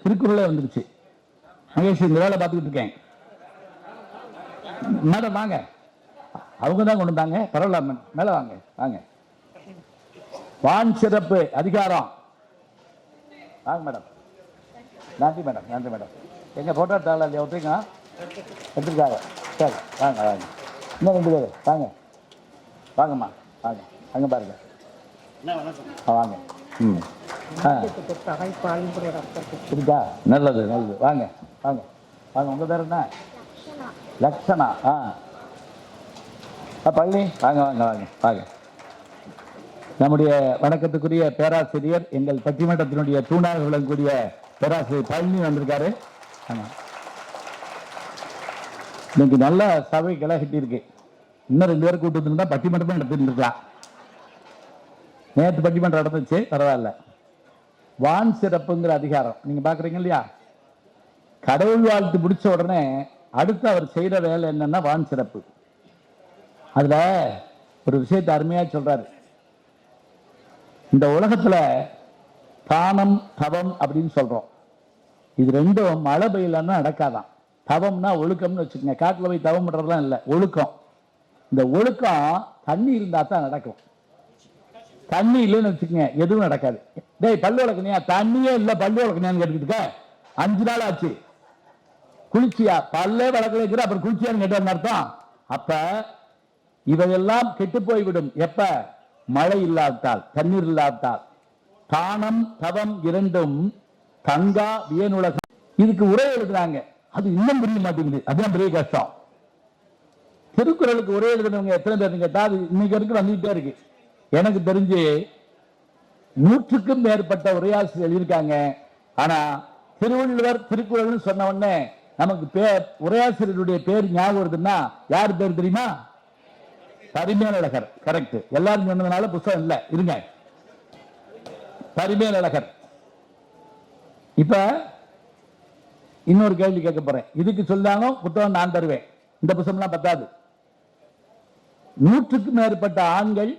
திருக்குறளே வந்துருச்சு. மகேஷ் இந்த வேலை பார்த்துக்கிட்டு இருக்கேன். மேடம் வாங்க. அவங்க தான் கொண்டு வந்தாங்க. பரவாயில்ல, மேல வாங்க வாங்க. வான் சிறப்பு அதிகாரம் வாங்க மேடம். நன்றி மேடம், நன்றி மேடம். எங்க போட்டோ எடுத்தாங்களா இல்லையா? ஒருத்தங்க எடுத்துருக்காங்க. சரி வாங்க வாங்க. இன்னும் 2 பேர் வாங்க வாங்கம்மா வாங்க. அங்கே பாருங்க வாங்க. இருக்கா? நல்லது நல்லது. வாங்க வாங்க வாங்க. உங்க பேர் என்ன? லக்ஷனா. பழனி வாங்க வாங்க வாங்க வாங்க. நம்முடைய வணக்கத்துக்குரிய பேராசிரியர், எங்கள் பட்டிமன்றத்தினுடைய தூணாக விளங்கக்கூடிய பேராசிரியர் பழனி வந்திருக்காரு. இன்னைக்கு நல்ல சபை கிளை இருக்கு. இன்னும் 2 பேர் கூட்டு இருந்தா பட்டிமன்றமே நடத்திட்டு இருக்கலாம். நேற்று பட்டிமன்றம் நடந்துச்சு, பரவாயில்ல. வான் சிறப்புங்கிற அதிகாரம் நீங்க பாக்குறீங்க இல்லையா? கடவுள் வாழ்த்து முடிச்ச உடனே அடுத்து அவர் செய்யற வேலை என்னன்னா வான் சிறப்பு. அதுல ஒரு விஷயத்தை அருமையா சொல்றாரு. இந்த உலகத்துல தானம் தவம் அப்படின்னு சொல்றோம். இது ரெண்டும் மழை பெய்யலன்னா நடக்காதான். தவம்னா ஒழுக்கம்னு வச்சுக்கோங்க. காட்டுல போய் தவம் பண்றதுலாம் இல்லை, ஒழுக்கம். இந்த ஒழுக்கம் தண்ணி இருந்தா தான் நடக்கும். தண்ணி இல்லைன்னு வச்சுக்கோங்க, எதுவும் நடக்காது. டேய் பல்லு வளர்க்கணியா? தண்ணியே இல்லை, பல்லு வளர்க்கணியான்னு கேட்டுக்கிட்டு 5 நாள் ஆச்சு. குளிச்சியா? பல்லே வளர்க்கலைக்கிற அப்புறம் குளிச்சியான்னு கேட்டான்னு அர்த்தம். அப்ப இவையெல்லாம் கெட்டு போய்விடும். எப்ப? மழை இல்லாவிட்டால், தண்ணீர் இல்லாவிட்டால். தானம் தவம் இரண்டும் தங்கா வியனுலகம். இதுக்கு உரை எழுதுறாங்க. அது இன்னும் புரிய மாட்டேங்குது. அதுதான் பெரிய கஷ்டம். திருக்குறளுக்கு உரை எழுதுனவங்க எத்தனை பேர் கேட்டா அது இன்னைக்கு வரைக்கும் வந்துகிட்டே இருக்கு. எனக்கு தெரிஞ்சு 100க்கும் மேற்பட்ட உரையாசிரியர் எழுதியிருக்காங்க. ஆனா திருவள்ளுவர் திருக்குறள் சொன்ன உடனே நமக்கு உரையாசிரியருடைய பேர் ஞாபகம் வருதுன்னா யார் பேர் தெரியுமா? பரிமேலழகர். கரெக்ட். எல்லாரும் சொன்னதுனால புத்தகம் இல்ல, இருங்க. பரிமேலழகர். இப்ப இன்னொரு கேள்வி கேட்க போறேன். இதுக்கு சொல்லாலும் புத்தகம் நான் தருவேன். இந்த புத்தகம்லாம் பத்தாது. 100க்கும் மேற்பட்ட ஆண்கள்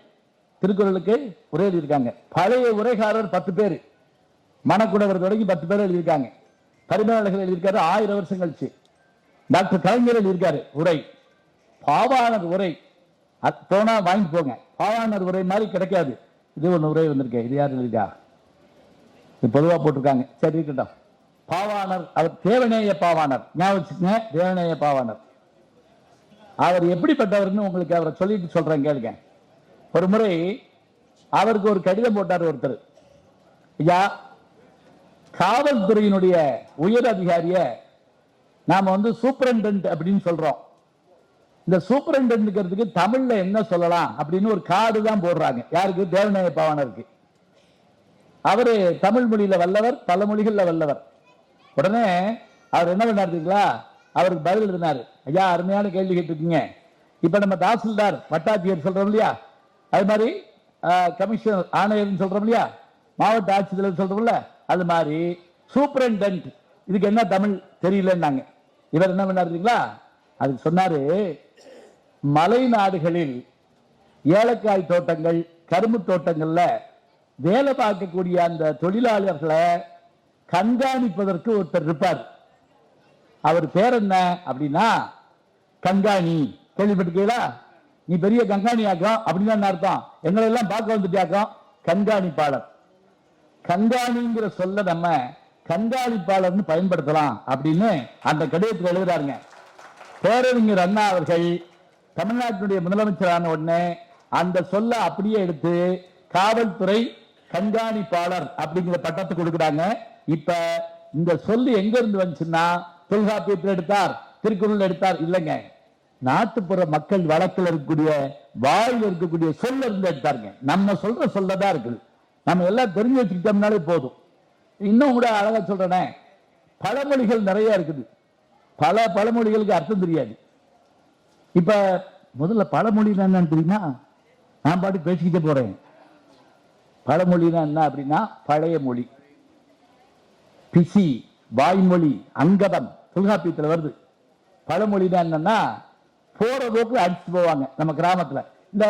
திருக்குறளுக்கு உரை எழுதியிருக்காங்க. பழைய உரைகாரர் 10 பேர், மணக்குடவர் தொடங்கி 10 பேர் எழுதியிருக்காங்க. பரிமேலழகர் எழுதியிருக்காரு 1000 வருஷம் கழிச்சு. டாக்டர் கலைஞர் எழுதியிருக்காரு உரை. பாவாணர் உரை தோணா வாங்கிட்டு போங்க. பாவாணர் உரை மாதிரி கிடைக்காது. இது ஒன்று உரை வந்திருக்கேன். இது யார் எழுதியா? இது பொதுவாக போட்டிருக்காங்க. சரி இருக்கட்டும். பாவாணர் அவர் தேவநேய பாவாணர். ஞாபகம், தேவநேய பாவாணர். அவர் எப்படிப்பட்டவர்னு உங்களுக்கு அவரை சொல்லிட்டு சொல்றேன் கேளுங்க. ஒரு முறை அவருக்கு ஒரு கடிதம் போட்டார் ஒருத்தர். ஐயா, காவல்துறையினுடைய உயர் அதிகாரிய நாம சூப்பரண்டன்ட் அப்படின்னு சொல்றோம். இந்த சூப்பரண்டன்ட்ங்கிறதுக்கு தமிழ்ல என்ன சொல்லலாம் அப்படின்னு ஒரு கார்டு தான் போடுறாங்க. யாருக்கு? தேவநேய பாவாணருக்கு. அவரு தமிழ் மொழியில வல்லவர், பல மொழிகள்ல வல்லவர். உடனே அவர் என்ன பண்ணாருங்களா, அவருக்கு பதில் எழுதினாரு. ஐயா, அருமையான கேள்வி கேட்டிருக்கீங்க. இப்ப நம்ம தாசில்தார் வட்டாட்சியர் சொல்றோம் இல்லையா, அது மாதிரி கமிஷனர் ஆணையர் சொல்றோம் இல்லையா, மாவட்ட ஆட்சித்தலைவர் சொல்றோம்ல, அது மாதிரி சூப்பரண்டன்ட் இதுக்கு என்ன தமிழ் தெரியலன்னாங்க. இவர் என்ன பண்ணாருங்களா, அதுக்கு சொன்னாரு, மலை நாடுகளில் ஏலக்காய் தோட்டங்கள், கரும்பு தோட்டங்கள்ல வேலை பார்க்கக்கூடிய அந்த தொழிலாளர்களை கண்காணிப்பதற்கு ஒருத்தர் இருப்பார். அவர் பேர் என்ன அப்படின்னா கண்காணி. கேள்விப்பட்டிருக்கீங்களா? நீ பெரிய கண்காணி ஆக்கம் அப்படின்னு அர்த்தம். எங்களை எல்லாம் பார்க்க வந்துட்டாக்கம் கண்காணிப்பாளர். கண்காணிங்கிற சொல்ல நம்ம கண்காணிப்பாளர்னு பயன்படுத்தலாம் அப்படின்னு அந்த கடிதத்தில் எழுதுறாருங்க. பேரறிஞர் அண்ணா அவர்கள் தமிழ்நாட்டினுடைய முதலமைச்சரான உடனே அந்த சொல்ல அப்படியே எடுத்து காவல்துறை கண்காணிப்பாளர் அப்படிங்கிற பட்டத்தை கொடுக்குறாங்க. இப்ப இந்த சொல்லு எங்க இருந்து வந்துச்சுன்னா தொல்காப்பியத்தில் எடுத்தார், திருக்குறள் எடுத்தார் இல்லைங்க, நாட்டுப்புற மக்கள் வழக்கில் இருக்கக்கூடிய வாயில் இருக்கக்கூடிய சொல்ல இருந்து எடுத்தாருங்க. நம்ம சொல்ற சொல்லதான் இருக்குது. நம்ம எல்லாம் தெரிஞ்சு வச்சுக்கிட்டோம்னாலே போதும். இன்னும் கூட அழகா சொல்றேனே, பழமொழிகள் நிறைய இருக்குது. பல பழமொழிகளுக்கு அர்த்தம் தெரியாது. இப்ப முதல்ல பழமொழினா என்னன்னு தெரியுமா? நான் பாட்டு பேசிக்கிட்டே போறேன். பழமொழினா என்ன அப்படின்னா பழைய மொழி, பிசி, வாய்மொழி, அங்கதம் தொல்காப்பியத்தில் வருது. பழமொழினா என்னன்னா போற போக்குல அடிச்சுட்டு போவாங்க. நம்ம கிராமத்துல இந்த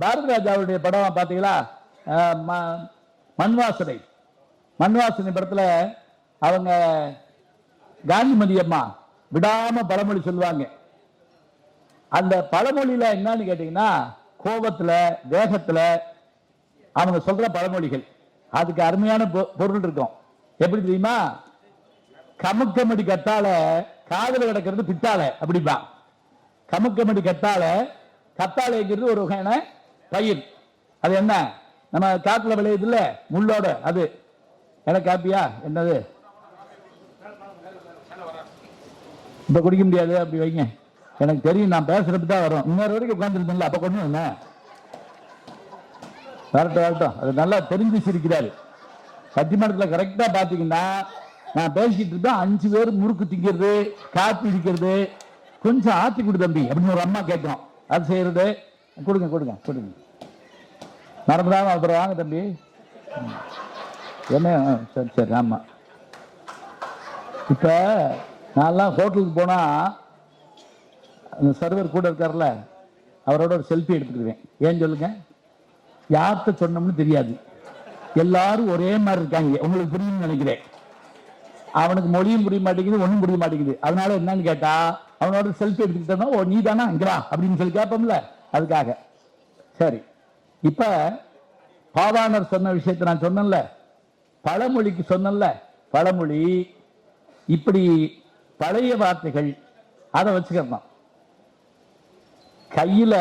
பாரதி ராஜாவுடைய படம் பாத்தீங்களா, மண்வாசனை. மண்வாசனை படத்துல அவங்க காந்திமதி அம்மா விடாம பழமொழி சொல்லுவாங்க. அந்த பழமொழியில என்னன்னு கேட்டீங்கன்னா, கோபத்துல வேகத்துல அவங்க சொல்ற பழமொழிகள். அதுக்கு அருமையான பொருள் இருக்கும். எப்படி தெரியுமா? கமுக்கமடி கத்தால காதல கிடக்கிறது பித்தால அப்படிப்பா. கமுக்கமடி கத்தால, கத்தாழைங்கிறது ஒரு வகையான பயிர். அது என்ன, நம்ம காட்டுல விளையுது இல்ல முள்ளோட, அது எனக்கு காப்பியா என்னது இப்ப குடிக்க முடியாது, அப்படி வைங்க. எனக்கு தெரியும், நான் பேசுறதுக்கு தான் வரும். இன்னொரு வரைக்கும் உட்கார்ந்துருந்தேன்ல, அப்ப கொண்டு என்ன வரட்டும் வரட்டும். அது நல்லா தெரிஞ்சு சிரிக்கிறாரு. பட்டிமன்றத்தில் கரெக்டா பாத்தீங்கன்னா, நான் பேசிட்டு இருப்பேன், 5 பேர் முறுக்கு திங்கிறது, காப்பி இடிக்கிறது, கொஞ்சம் ஆத்தி கொடு தம்பி அப்படின்னு ஒரு அம்மா கேட்கும். அது செய்யறது, கொடுங்க கொடுங்க கொடுங்க, மறந்துடாம அப்புறம் வாங்க தம்பி என்ன. சரி சரி, ஆமா. இப்ப நான்லாம் ஹோட்டலுக்கு போனா அந்த சர்வர் கூட இருக்கார்ல, அவரோட ஒரு செல்ஃபி எடுத்துக்குவேன். ஏன் சொல்லுங்க? யார்கிட்ட சொன்னோம்னு தெரியாது, எல்லாரும் ஒரே மாதிரி இருக்காங்க. உங்களுக்கு புரியும்னு நினைக்கிறேன். அவனுக்கு மொழியும் புரிய மாட்டேங்குது, ஒன்றும் புரிய மாட்டேங்குது. அதனால என்னன்னு கேட்டா, அவனோட செல்ஃபி எடுத்துக்கிட்டோம்னா, ஓ நீ தானா இங்கா அப்படின்னு சொல்லி கேட்போம்ல, அதுக்காக. சரி, இப்ப பாவாணர் சொன்ன விஷயத்தை நான் சொன்னேன்ல, பழமொழிக்கு சொன்னேன்ல, பழமொழி இப்படி பழைய வார்த்தைகள், அதை வச்சுக்கணும். கையில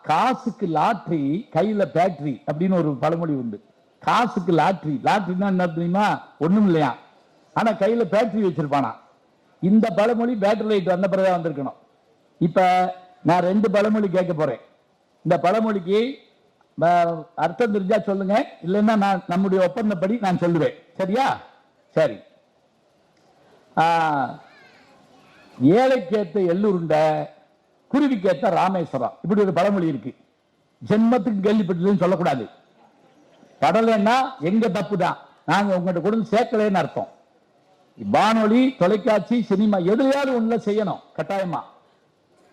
காசுக்கு லாட்ரி, கையில பேட்டரி அப்படின்னு ஒரு பழமொழி உண்டு. காசுக்கு லாட்ரி, லாட்ரினா என்ன தெரியுமா? ஒண்ணும் இல்லையா, ஆனா கையில பேட்டரி வச்சிருப்பானா. இந்த பழமொழி பேட்டரி லைட் வந்த பிறகு வந்திருக்கணும். இப்ப நான் 2 பழமொழி கேட்க போறேன். இந்த பழமொழிக்கு அர்த்தம் தெரிஞ்சா சொல்லுங்க, இல்லைன்னா நான் நம்முடைய ஒப்பந்தப்படி நான் சொல்லுவேன். சரியா? சரி. ஏழைக்கேத்த எள்ளுருண்ட, குருவிக்கேத்த ராமேஸ்வரம், இப்படி ஒரு பழமொழி இருக்கு. ஜென்மத்துக்கு கேள்விப்பட்டதுன்னு சொல்லக்கூடாது. படலைன்னா எங்க தப்பு தான், நாங்க உங்கள்கிட்ட கூட சேர்க்கலன்னு அர்த்தம். வானொலி, தொலைக்காட்சி, சினிமா எதுலையாவது ஒண்ணுல செய்யணும் கட்டாயமா.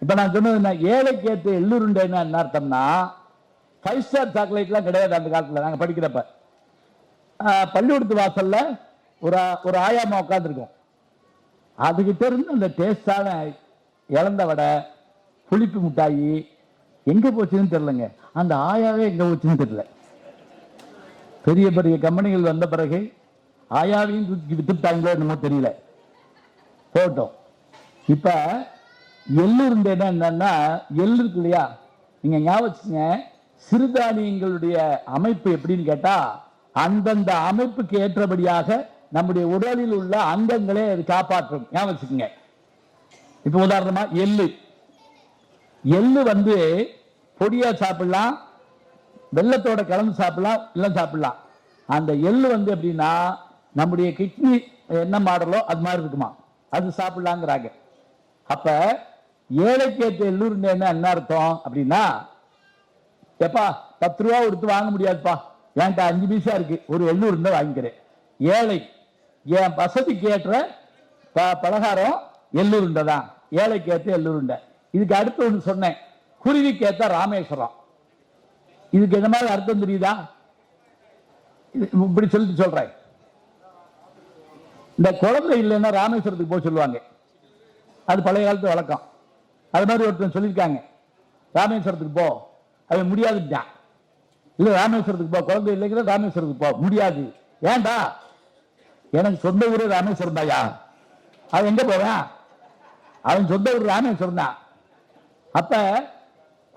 இப்ப நான் சொன்னது என்ன, ஏழைக்கு ஏற்ற எள்ளுருண்டைன்னு என்ன அர்த்தம்னா, 5 ஸ்டார் சாக்லேட் எல்லாம் கிடையாது அந்த காலத்துல. நாங்க படிக்கிறப்ப பள்ளிக்கூடத்து வாசல்ல ஒரு ஆயாமா உட்காந்துருக்கோம். அதுகிட்ட இருந்து அந்த டேஸ்டான இழந்த வடை, புளிப்பு மிட்டாயி எங்க போச்சுன்னு தெரியலங்க. அந்த ஆயாவே எங்க போச்சுன்னு தெரியல. பெரிய பெரிய கம்பெனிகள் வந்த பிறகு ஆயாவையும் வித்துட்டாங்களோ என்னமோ தெரியல, போட்டோம். இப்ப எள்ளு இருந்தேன்னா என்னன்னா, எள்ளு இருக்கு இல்லையா, நீங்க ஞாபகம் வச்சுங்க, சிறுதானியங்களுடைய அமைப்பு எப்படின்னு கேட்டா, அந்தந்த அமைப்புக்கு ஏற்றபடியாக நம்முடைய உடலில் உள்ள அங்கங்களே அது காப்பாற்றும். ஞாபகம் வச்சுக்கோங்க. இப்ப உதாரணமா எள்ளு, எள்ளு பொடியா சாப்பிடலாம், வெள்ளத்தோட கலந்து சாப்பிடலாம், இல்ல சாப்பிடலாம். அந்த எள்ளு எப்படின்னா, நம்முடைய கிட்னி என்ன மாடலோ அது மாதிரி இருக்குமா, அது சாப்பிடலாங்கிறாங்க. அப்ப ஏழைக்கேற்ற எள்ளு என்ன அர்த்தம் அப்படின்னா, எப்பா 10 ரூபா கொடுத்து வாங்க முடியாதுப்பா, என்கிட்ட 5 பைசா இருக்கு, ஒரு எள்ளு இருந்தா வாங்கிக்கிறேன். ஏழை, என் வசதிக்கு ஏற்ற பலகாரம் எள்ளு உருண்டைதான், ஏழைக்கு ஏற்ற எள்ளு உருண்டை. இதுக்கு அடுத்து ஒன்று சொன்னேன், குருவிக்கு ஏற்ற ராமேஸ்வரம். இதுக்கு என்ன மாதிரி அர்த்தம் தெரியுதா? இப்படி சொல்லிட்டு சொல்றேன். இந்த குழந்தை இல்லைன்னா ராமேஸ்வரத்துக்கு போய் சொல்லுவாங்க, அது பழைய காலத்து வழக்கம். அது மாதிரி ஒருத்தன் சொல்லியிருக்காங்க, ராமேஸ்வரத்துக்கு போ, அவன் முடியாதுட்டான். இல்ல ராமேஸ்வரத்துக்கு போ, குழந்தை இல்லைங்கிற ராமேஸ்வரத்துக்கு போ, முடியாது. ஏன்டா, எனக்கு சொந்த ஊரே ராமேஸ்வரம் தாயா, அவன் எங்க போவான், அவன் சொந்த ஊர் ராமேஸ்வரம் தான். அப்ப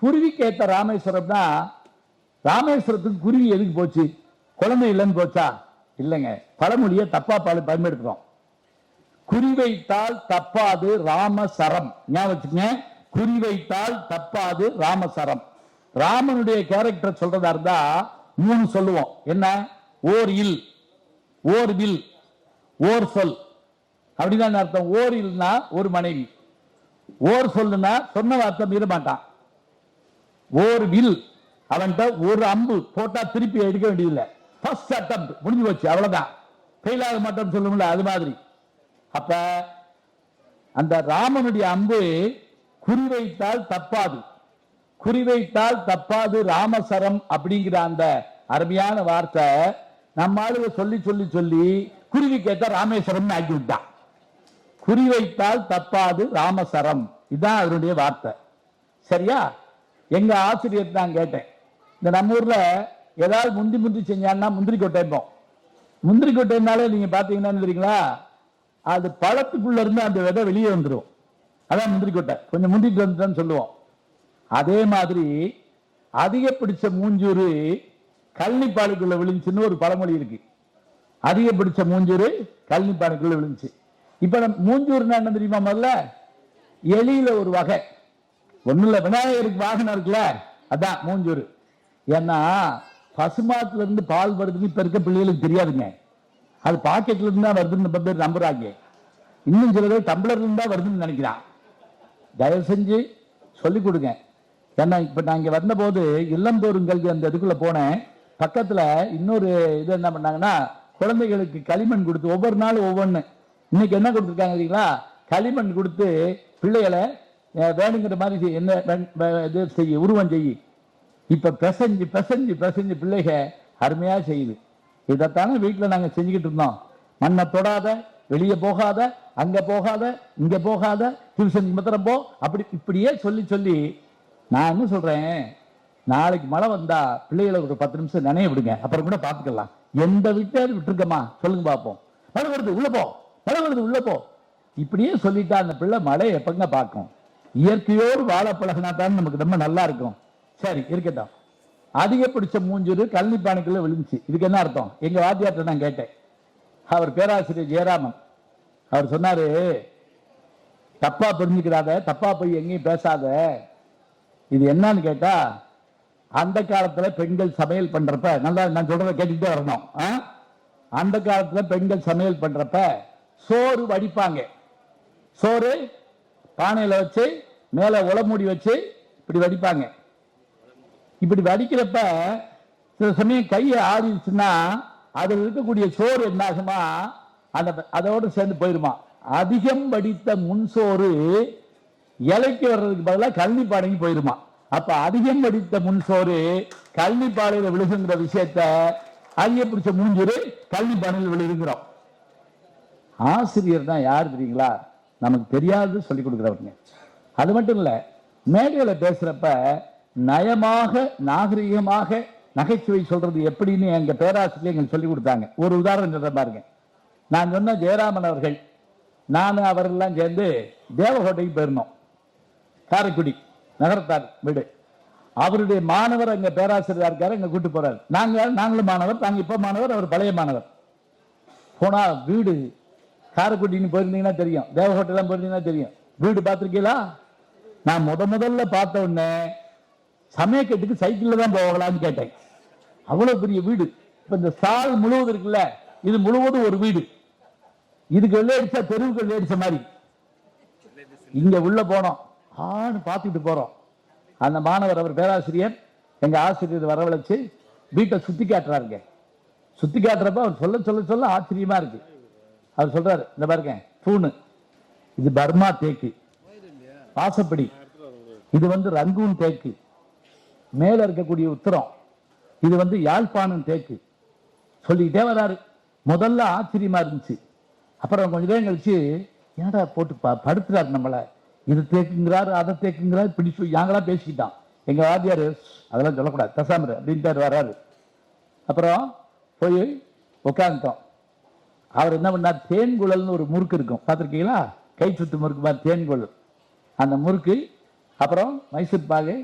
குருவிக்கு ஏற்ற ராமேஸ்வரம்னா, ராமேஸ்வரத்துக்கு குருவி எதுக்கு போச்சு, குழந்தை இல்லைன்னு போச்சா? இல்லைங்க, பழமொழியை தப்பா பயன்படுத்துறோம். குறிவைத்தால் தப்பாது ராமசரம். ஞாபகம் வச்சுக்கங்க, குறிவைத்தால் தப்பாது ராமசரம். ராமனுடைய கேரக்டர் சொல்றதா இருந்தா 3 சொல்லுவோம். என்ன? ஓர் இல், ஓர் வில், ஓர் சொல். அப்படிதான் அர்த்தம். ஓர் இல்னா ஒரு மனைவி, ஓர் சொல்லுனா சொன்ன வார்த்தை மீற மாட்டான். ஓர் வில், அவன்கிட்ட ஒரு அம்பு போட்டா திருப்பி எடுக்க வேண்டியதில்லை, ஃபர்ஸ்ட் அட்டெம்ப்ட் முடிஞ்சு போச்சு, அவ்வளவுதான். ஃபெயில் ஆக மாட்டோம்னு சொல்லுவோம்ல, அது மாதிரி. அப்ப அந்த ராமனுடைய அம்பு குறிவைத்தால் தப்பாது, குறிவைத்தால் தப்பாது ராமசரம் அப்படிங்கிற அந்த அருமையான வார்த்தை நம்ம ஆளுங்க சொல்லி சொல்லி சொல்லி குருவி கேட்டா ராமேஸ்வரம் ஆக்கி விட்டான். குறிவைத்தால் தப்பாது ராமசரம், இதுதான் அதனுடைய வார்த்தை. சரியா? எங்க ஆசிரியர் நான் கேட்டேன், இந்த நம்ம ஊர்ல ஏதாவது முந்தி செஞ்சான்னா முந்திரி கொட்டைப்போம். முந்திரி கொட்டைனாலே நீங்க பாத்தீங்கன்னா தெரியுங்களா, அது பழத்துக்குள்ள இருந்து அந்த விதை வெளியே வந்துடும். அதான் முந்திரி கொட்டை. கொஞ்சம் முந்திட்டு வந்துட்டான்னு சொல்லுவோம். அதே மாதிரி அதிக பிடிச்ச மூஞ்சூறு கழனிப்பாலுக்குள்ள விழுந்துச்சுன்னு ஒரு பழமொழி இருக்கு. அதிக பிடிச்ச மூஞ்சூறு கழனிப்பாலுக்குள்ள விழுந்துச்சு. இப்ப மூஞ்சூறுனா என்ன தெரியுமா? முதல்ல எலியில ஒரு வகை. ஒண்ணு இல்ல, விநாயகருக்கு வாகனம் இருக்குல்ல, அதான் மூஞ்சூறு. ஏன்னா பசுமாட்டுல இருந்து பால் வருதுன்னு இப்ப இருக்க பிள்ளைகளுக்கு தெரியாதுங்க. அது பாக்கெட்ல இருந்து தான் வருதுன்னு பேர் நம்புறாங்க. இன்னும் சில பேர் டம்ளர்ல இருந்தா வருதுன்னு நினைக்கிறான். தயவு செஞ்சு சொல்லிக் கொடுங்க. ஏன்னா இப்ப நான் இங்க வந்த போது இல்லந்தோறும் கல்வி அந்த இதுக்குள்ள போனேன். பக்கத்துல இன்னொரு இது என்ன பண்ணாங்கன்னா, குழந்தைகளுக்கு களிமண் கொடுத்து ஒவ்வொரு நாளும் ஒவ்வொன்னு. இன்னைக்கு என்ன கொடுத்துருக்காங்க தெரியுங்களா? களிமண் கொடுத்து பிள்ளைகளை வேணுங்கிற மாதிரி என்ன இது செய்ய, உருவம் செய்யி. இப்ப பிசைஞ்சு பிசைஞ்சு பிசைஞ்சு பிள்ளைக அருமையா செய்யுது. இதைத்தானே வீட்டுல நாங்க செஞ்சுக்கிட்டு இருந்தோம். மண்ணை தொடாத, வெளியே போகாத, அங்க போகாத, இங்க போகாத, டியூஷன் மாத்திரம் போ, அப்படி இப்படியே சொல்லி சொல்லி நான் என்ன சொல்றேன், நாளைக்கு மழை வந்தா பிள்ளைகளை ஒரு 10 நிமிஷம் நினைய விடுங்க, அப்புறம் கூட பாத்துக்கலாம். எந்த வீட்டாவது விட்டுருக்கமா சொல்லுங்க பாப்போம். மழை வருது உள்ள போ, மழை வருது உள்ள போ, இப்படியே சொல்லிட்டா அந்த பிள்ளை மழையை எப்பங்க பார்க்கும்? இயற்கையோடு வாழ பழகினா தான் நமக்கு ரொம்ப நல்லா இருக்கும். சரி இருக்கட்டும். அதிக பிடிச்ச மூஞ்சூறு கழனிப்பானைக்குள்ள விழுந்துச்சு. இதுக்கு என்ன அர்த்தம்? எங்க வாத்தியார்ட்ட நான் கேட்டேன். அவர் பேராசிரியர் ஜெயராமன். அவர் சொன்னாரு, தப்பா புரிஞ்சுக்கிறாத, தப்பா போய் எங்கேயும் பேசாத. இது என்னன்னு கேட்டா, அந்த காலத்துல பெண்கள் சமையல் பண்றப்ப, நல்லா நான் சொல்றத கேட்டுக்கிட்டே வரணும். அந்த காலத்துல பெண்கள் சமையல் பண்றப்ப சோறு வடிப்பாங்க. சோறு பானையில வச்சு மேல உளமூடி வச்சு இப்படி வடிப்பாங்க. இப்படி வடிக்கிறப்ப சில சமயம் கையை ஆடிச்சுன்னா அதில் இருக்கக்கூடிய சோறு என்ன ஆகுமா, அதோடு சேர்ந்து போயிருமா. அதிகம் வடித்த முன்சோறு இலைக்கு வர்றதுக்கு பதிலாக கழனி பானைக்கு போயிருமா. அப்ப அதிகம் வடித்த முன்சோறு கழனி பானையில விழுகுங்கிற விஷயத்த அதிக பிடிச்ச மூஞ்சூறு கழனி பானையில் விழுகுங்கிறோம். ஆசிரியர் தான் யார் தெரியுங்களா? நமக்கு தெரியாது சொல்லிக் கொடுக்கிறவங்க. அது மட்டும் இல்ல, மேடையில பேசுறப்ப நயமாக நாகரிகமாக நகைச்சுவை சொல்றது எப்படின்னு எங்க பேராசிரியர் எங்களுக்கு சொல்லிக் கொடுத்தாங்க. ஒரு உதாரணம் சொல்ற பாருங்க. நான் சொன்ன ஜெயராமன் அவர்கள், நான் அவரெல்லாம் சேர்ந்து தேவகோட்டைக்கு போயிருந்தோம். காரைக்குடி நகரத்தார் வீடு. அவருடைய மாணவர் அங்க பேராசிரியர் இருக்காரு, எங்க கூட்டு போறாரு. நாங்களும் மாணவர், நாங்க இப்ப மாணவர், அவர் பழைய மாணவர். போனா வீடு காரைக்குடின்னு போயிருந்தீங்கன்னா தெரியும், தேவகோட்டையெல்லாம் போயிருந்தீங்கன்னா தெரியும். வீடு பார்த்திருக்கீங்களா? நான் முதல்ல பார்த்த உடனே சமயக்கட்டுக்கு சைக்கிள்ல தான் போகலான்னு கேட்டேன். அவ்வளவு பெரிய வீடு. இப்ப இந்த சால் முழுவதும் இருக்குல்ல, இது முழுவதும் ஒரு வீடு. இதுக்கு வெள்ளை அடிச்சா தெருவுக்கு வெள்ளை அடிச்ச மாதிரி. இங்க உள்ள போனோம், பார்த்துட்டு போறோம். அந்த மாணவர், அவர் பேராசிரியர், எங்க ஆசிரியர் வரவழைச்சு வீட்டை சுத்தி காட்டுறாருங்க. சுத்தி காட்டுறப்ப அவர் சொல்ல சொல்ல சொல்ல ஆச்சரியமா இருக்கு. அவர் சொல்றாரு, இந்த பாருங்க தூணு, இது பர்மா தேக்கு. வாசப்படி இது ரங்கூன் தேக்கு. மேல இருக்கக்கூடிய உத்தரம் இது யாழ்ப்பாணம் தேக்கு. சொல்லிக்கிட்டே வராரு. முதல்ல ஆச்சரியமா இருந்துச்சு. அப்புறம் கொஞ்ச நேரம் கழிச்சு, ஏடா போட்டு படுத்துறாரு நம்மள. இது தேக்குங்கிறாரு, அதை தேக்குங்கிறாரு, இப்படி யாங்களா பேசிக்கிட்டான். எங்க வாத்தியாரு அதெல்லாம் சொல்லக்கூடாது, தசாமர் அப்படின்ட்டு வராரு. அப்புறம் போய் உட்காந்துட்டோம். அவர் என்ன பண்ணார், தேன்குழல்னு ஒரு முறுக்கு இருக்கும், பார்த்துருக்கீங்களா? கை சுத்து முறுக்கு மாதிரி தேன்குழல். அந்த முறுக்கு, அப்புறம் மைசூர் பாகு,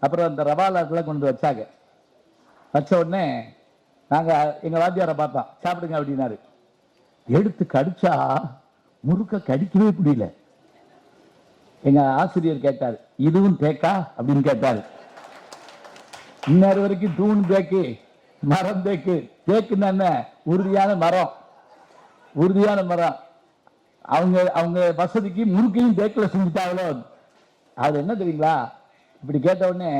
அப்புறம் அந்த ரவா லாட்டெல்லாம் கொண்டு வச்சாங்க. வச்ச உடனே நாங்க எங்க வாத்தியாரை பார்த்தோம், சாப்பிடுங்க அப்படின்னாரு. எடுத்து கடிச்சா முறுக்க கடிக்கவே முடியல. எங்க ஆசிரியர் கேட்டார், இதுவும் தேக்கா அப்படின்னு கேட்டாரு. இன்னொரு வரைக்கும் தூண் தேக்கு, மரம் தேக்கு. தேக்குன்னா என்ன? உறுதியான மரம், உறுதியான மரம். அவங்க வசதிக்கு முறுக்கையும் தேக்கில் செஞ்சுட்டாங்களோ. அது என்ன தெரியுங்களா? இப்படி கேட்ட உடனே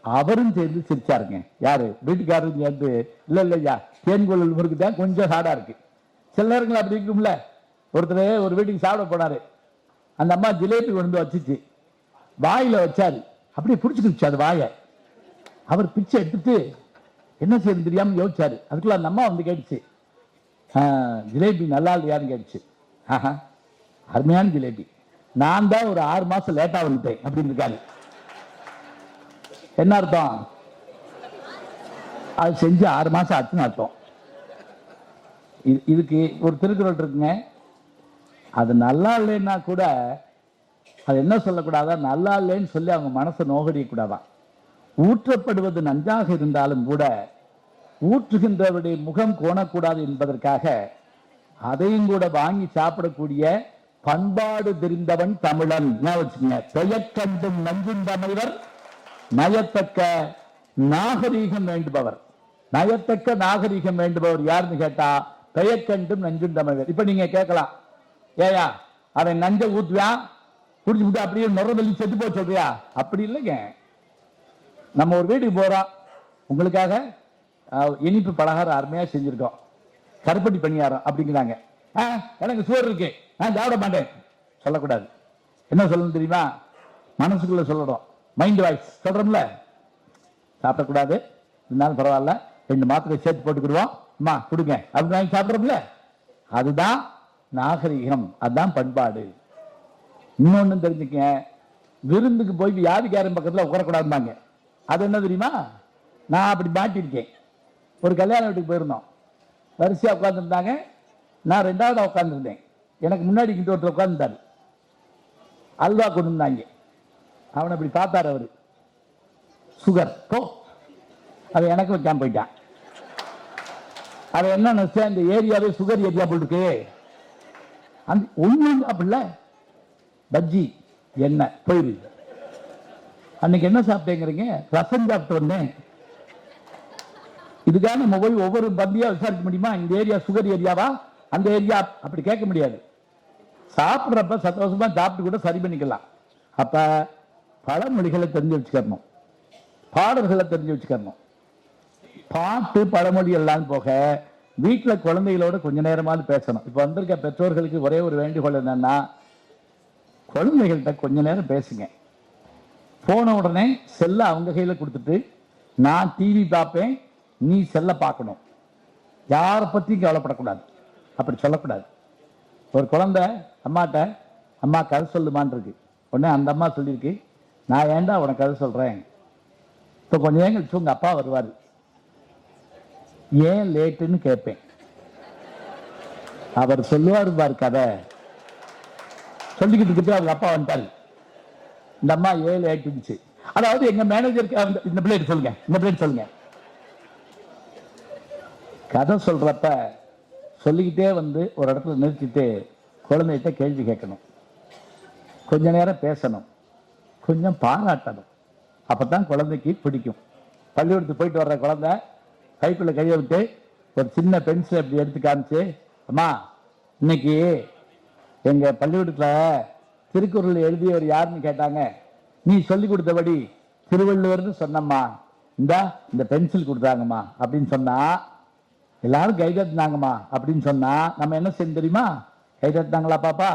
அவரும் சேர்ந்து சிரிச்சாருங்க. யாரு? வீட்டுக்காரரும் சேர்ந்து, இல்ல இல்லையா தேன்கொள்ளல் முறுக்கு தான் கொஞ்சம் ஹார்டா இருக்கு. சில நேரங்கள் அப்படி இருக்கும்ல. ஒருத்தர் ஒரு வீட்டுக்கு சாப்பிட போனாரு. அந்த அம்மா ஜிலேபி கொண்டு வச்சுச்சு. வாயில வச்சாரு, அப்படியே பிடிச்சிக்கிச்சு அது வாயை. அவர் பிச்சை எடுத்துட்டு என்ன செய்யறது தெரியாம யோசிச்சாரு. அதுக்குள்ள அந்த அம்மா வந்து கேட்டுச்சு, ஜிலேபி நல்லா இல்லையான்னு கேட்டுச்சு. அருமையான ஜிலேபி, நான் தான் ஒரு 6 மாசம் லேட்டா வந்துட்டேன் அப்படின்னு இருக்காரு. என்ன அர்த்தம்? அது செஞ்சு 6 மாசம் ஆச்சுன்னு அர்த்தம். இதுக்கு ஒரு திருக்குறள் இருக்குங்க. அது நல்லா இல்லைன்னா கூட அது என்ன சொல்லக்கூடாதா, நல்லா இல்லைன்னு சொல்லி அவங்க மனசை நோகடிய கூடாதான். ஊற்றப்படுவது நன்றாக இருந்தாலும் கூட ஊற்றுகின்றவருடைய முகம் கோணக்கூடாது என்பதற்காக அதையும் கூட வாங்கி சாப்பிடக்கூடிய பண்பாடு தெரிந்தவன் தமிழன். பெயர்கண்டும் நஞ்சுண்டமைவர் நயத்தக்க நாகரீகம் வேண்டுபவர். நயத்தக்க நாகரீகம் வேண்டுபவர் யாருன்னு கேட்டா பெயர்கண்டும் நஞ்சுண்டமைவர். இப்ப நீங்க கேட்கலாம், ஏயா அவன் நஞ்ச ஊத்துவா குடிச்சு அப்படியே நுரதள்ளி செத்து போய் சொல்றியா? அப்படி இல்லைங்க. நம்ம ஒரு வீட்டுக்கு போறோம், உங்களுக்காக இனிப்பு பலகாரம் அருமையா செஞ்சிருக்கோம், கருப்பட்டி பணியாரம் அப்படிங்கிறாங்க. எனக்கு சோறு இருக்கு, நான் சாப்பிட மாட்டேன் சொல்லக்கூடாது. என்ன சொல்லணும் தெரியுமா? மனசுக்குள்ள சொல்லணும், மைண்ட் வாய்ஸ் சொல்றோம்ல, சாப்பிடக்கூடாது, இருந்தாலும் பரவாயில்ல 2 மாத்திரை சேர்த்து போட்டுக்கிடுவோம், அம்மா கொடுங்க அப்படின்னு வாங்கி சாப்பிட்றோம்ல, அதுதான் நாகரிகம், அதுதான் பண்பாடு. இன்னொன்னு தெரிஞ்சுக்க, விருந்துக்கு போய் வியாதிக்காரன் பக்கத்தில் உட்காரக்கூடாதுமாங்க. அது என்ன தெரியுமா? நான் அப்படி மாட்டிருக்கேன். ஒரு கல்யாண வீட்டுக்கு போயிருந்தோம், வரிசையா உட்காந்துருந்தாங்க, நான் 2வது உட்காந்துருந்தேன். எனக்கு முன்னாடி கிட்ட ஒருத்தர் உட்காந்துட்டாரு, அல்வா கொண்டு இருந்தாங்க. அவனை அப்படி பார்த்தாரு அவரு, சுகர் போ, அதை எனக்கு வைக்காம போயிட்டான். அவன் என்ன நினைச்சா, இந்த ஏரியாவே சுகர் ஏரியா போல் இருக்கு, அந்த ஒண்ணு அப்படில பஜ்ஜி என்ன போயிருக்கு. அன்னைக்கு என்ன சாப்பிட்டேங்கிறீங்க? ரசம் சாப்பிட்டு வந்தேன். இதுக்காக நம்ம போய் ஒவ்வொரு பந்தியா விசாரிக்க முடியுமா? இந்த ஏரியா சுகர் ஏரியாவா, அந்த ஏரியா அப்படி கேட்க முடியாது. சாப்பிட்றப்ப சந்தோஷமா சாப்பிட்டு கூட சரி பண்ணிக்கலாம். அப்ப பழமொழிகளை தெரிஞ்சு வச்சுக்கணும், பாடல்களை தெரிஞ்சு வச்சுக்கணும். பாட்டு பழமொழி எல்லாம் போக வீட்டில் குழந்தைகளோட கொஞ்ச நேரமாவது பேசணும். இப்ப வந்திருக்க பெற்றோர்களுக்கு ஒரே ஒரு வேண்டுகோள் என்னன்னா, குழந்தைகள்கிட்ட கொஞ்ச நேரம் பேசுங்க. போன உடனே செல்ல அவங்க கையில கொடுத்துட்டு, நான் டிவி பார்ப்பேன், நீ செல்ல பார்க்கணும், யாரை பத்தியும் கவலைப்படக்கூடாது, அப்படி சொல்லக்கூடாது. ஒரு குழந்தை அம்மாட்ட அம்மா கதை சொல்லுமான் இருக்கு. உடனே அந்த அம்மா சொல்லியிருக்கு, நான் ஏன்டா உனக்கு கதை சொல்றேன். இப்போ கொஞ்ச நேரம் கழிச்சு உங்க அப்பா வருவாரு, ஏன் லேட்டுன்னு கேட்பேன். அவர் சொல்லுவாரு பாரு கதை, சொல்லிக்கிட்டு இருக்கிட்டு அவங்க அப்பா வந்துட்டாரு. இந்த அம்மா 7 ஆயிடுச்சு. அதாவது எங்க மேனேஜருக்கு இந்த பிளேட் சொல்லுங்க, இந்த பிளேட் சொல்லுங்க. கதை சொல்றப்ப சொல்லிக்கிட்டே வந்து ஒரு இடத்துல நிறுத்திட்டு குழந்தைகிட்ட கேள்வி கேட்கணும், கொஞ்ச நேரம் பேசணும், கொஞ்சம் பாராட்டணும். அப்பதான் குழந்தைக்கு பிடிக்கும். பள்ளிக்கூடத்துக்கு போயிட்டு வர்ற குழந்தை கைக்குள்ள கையை விட்டு ஒரு சின்ன பென்சில் அப்படி எடுத்து காமிச்சு, அம்மா இன்னைக்கு எங்க பள்ளிக்கூடத்துல திருக்குறள் எழுதியவர் யாருன்னு கேட்டாங்க, நீ சொல்லி கொடுத்தபடி திருவள்ளுவர்னு சொன்னம்மா, இந்த பென்சில் கொடுத்தாங்கம்மா அப்படின்னு சொன்னா, எல்லாரும் கை தட்டினாங்கம்மா அப்படின்னு சொன்னா நம்ம என்ன செய்யணும் தெரியுமா? கை தட்டினாங்களா பாப்பா,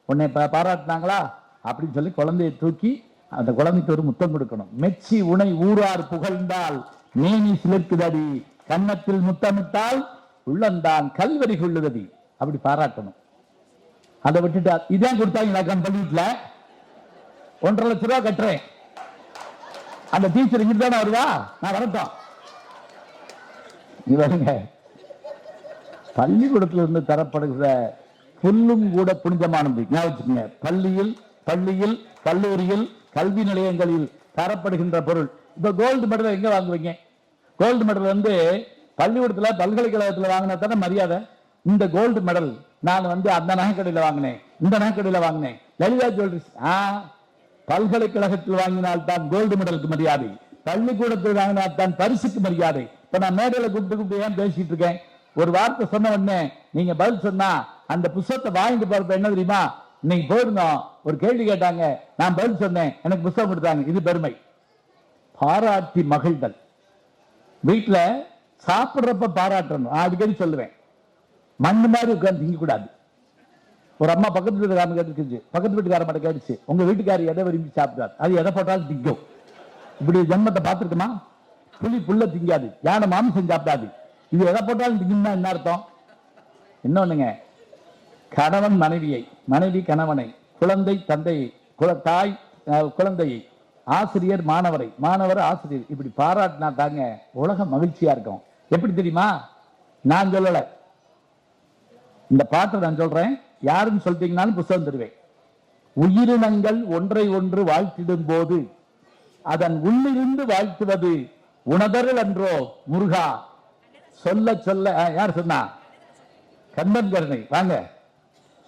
உன்னை பாராட்டினாங்களா அப்படின்னு சொல்லி குழந்தையை தூக்கி அந்த குழந்தைக்கு ஒரு முத்தம் கொடுக்கணும். மெச்சி உனை ஊரார் புகழ்ந்தால் மேனி சிலிர்க்குதடி, கன்னத்தில் முத்தமிட்டால் உள்ளந்தான் கல்வரி கொள்ளுதடி, அப்படி பாராட்டணும். அதை விட்டுட்டா இதான் கொடுத்தாங்க பள்ளிக்கூடத்துல 1.5 லட்சம் ரூபாய் கட்டுறேன், அந்த டீச்சர் இங்கிட்டு தானே வருவா, நான் வரட்டும். இவருங்க பள்ளிக்கூடத்தில் இருந்து தரப்படுகிற புல்லும் கூட புனிதமானது. ஞாபகம், பள்ளியில் பள்ளியில் கல்லூரியில் கல்வி நிலையங்களில் தரப்படுகின்ற பொருள். இப்ப கோல்டு மெடல் எங்க வாங்குவீங்க? கோல்டு மெடல் வந்து பள்ளிக்கூடத்துல பல்கலைக்கழகத்துல வாங்கினா தானே மரியாதை. இந்த கோல்டு மெடல் நான் வந்து அந்த நகைக்கடையில் வாங்கினேன், இந்த நகைக்கடையில் வாங்கினேன், லலிதா ஜுவல்லரிஸ். பல்கலைக்கழகத்தில் வாங்கினால் தான் கோல்டு மெடலுக்கு மரியாதை, பள்ளிக்கூடத்தில் வாங்கினால் தான் பரிசுக்கு மரியாதை. இப்ப நான் மேடையில கூப்பிட்டு ஏன் பேசிட்டு இருக்கேன்? ஒரு வார்த்தை சொன்ன உடனே நீங்க பதில் சொன்னா அந்த புத்தகத்தை வாங்கிட்டு போறப்ப என்ன தெரியுமா? இன்னைக்கு போயிருந்தோம், ஒரு கேள்வி கேட்டாங்க, நான் பதில் சொன்னேன், எனக்கு புத்தகம் கொடுத்தாங்க, இது பெருமை. பாராட்டி மகிழ்தல். வீட்டுல சாப்பிடுறப்ப பாராட்டணும். அடிக்கடி சொல்லுவேன், மண்ணு மாதிரி உட்கார்ந்து திங்க கூடாது. ஒரு அம்மா பக்கத்து வீட்டுக்காரன் கேட்டுச்சு, பக்கத்து வீட்டுக்கார மட்டும் கேட்டுச்சு, உங்க வீட்டுக்காரர் எதை விரும்பி சாப்பிட்டார்? அது எதை போட்டாலும் திங்கும். இப்படி ஜென்மத்தை பார்த்துருக்குமா? புலி புல்ல திங்காது, யானை மாமிசம் சாப்பிடாது, இது எதை போட்டாலும் திங்கும்னா என்ன அர்த்தம்? இன்னொன்னுங்க, கணவன் மனைவியை, மனைவி கணவனை, குழந்தை தந்தையை, தாய் குழந்தையை, ஆசிரியர் மாணவரை, மாணவர் ஆசிரியர், இப்படி பாராட்டினா தாங்க உலகம் மகிழ்ச்சியா இருக்கும். எப்படி தெரியுமா? நான் சொல்லல, இந்த பாட்டை நான் சொல்றேன், யாருன்னு சொல்லிட்டீங்கன்னாலும் புத்தகம் தருவேன். உயிரினங்கள் ஒன்றை ஒன்று வாழ்த்திடும் போது அதன் உள்ளிருந்து வாழ்த்துவது உணதருள் அன்றோ முருகா. சொல்ல சொல்ல யார் சொன்னா? கந்தன் கருணை. வாங்க,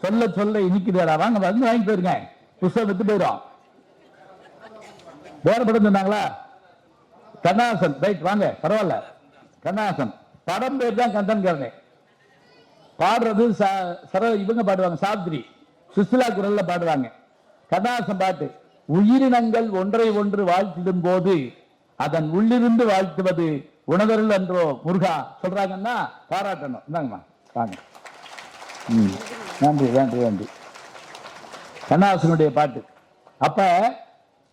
சொல்ல சொல்ல இனிக்குதா? வாங்க வந்து வாங்கி போயிருங்க, புத்தகம் வித்து போயிடும். வேற படம் சொன்னாங்களா? கண்ணாசன். ரைட், வாங்க, பரவாயில்ல. கண்ணாசன் படம் பேர் தான் கந்தன் கருணை. பாடுறது இவங்க பாடுவாங்க, சாவித்ரி சுசிலா குரல்ல பாடுவாங்க. கண்ணாசன் பாட்டு, உயிரினங்கள் ஒன்றை ஒன்று வாழ்த்திடும் போது அதன் உள்ளிருந்து வாழ்த்துவது உணதருள் அன்றோ முருகா சொல்றாங்கன்னா பாராட்டணும். இந்தாங்கம்மா, வாங்க. நன்றி நன்றி நன்றி. கண்ணாசனுடைய பாட்டு அப்ப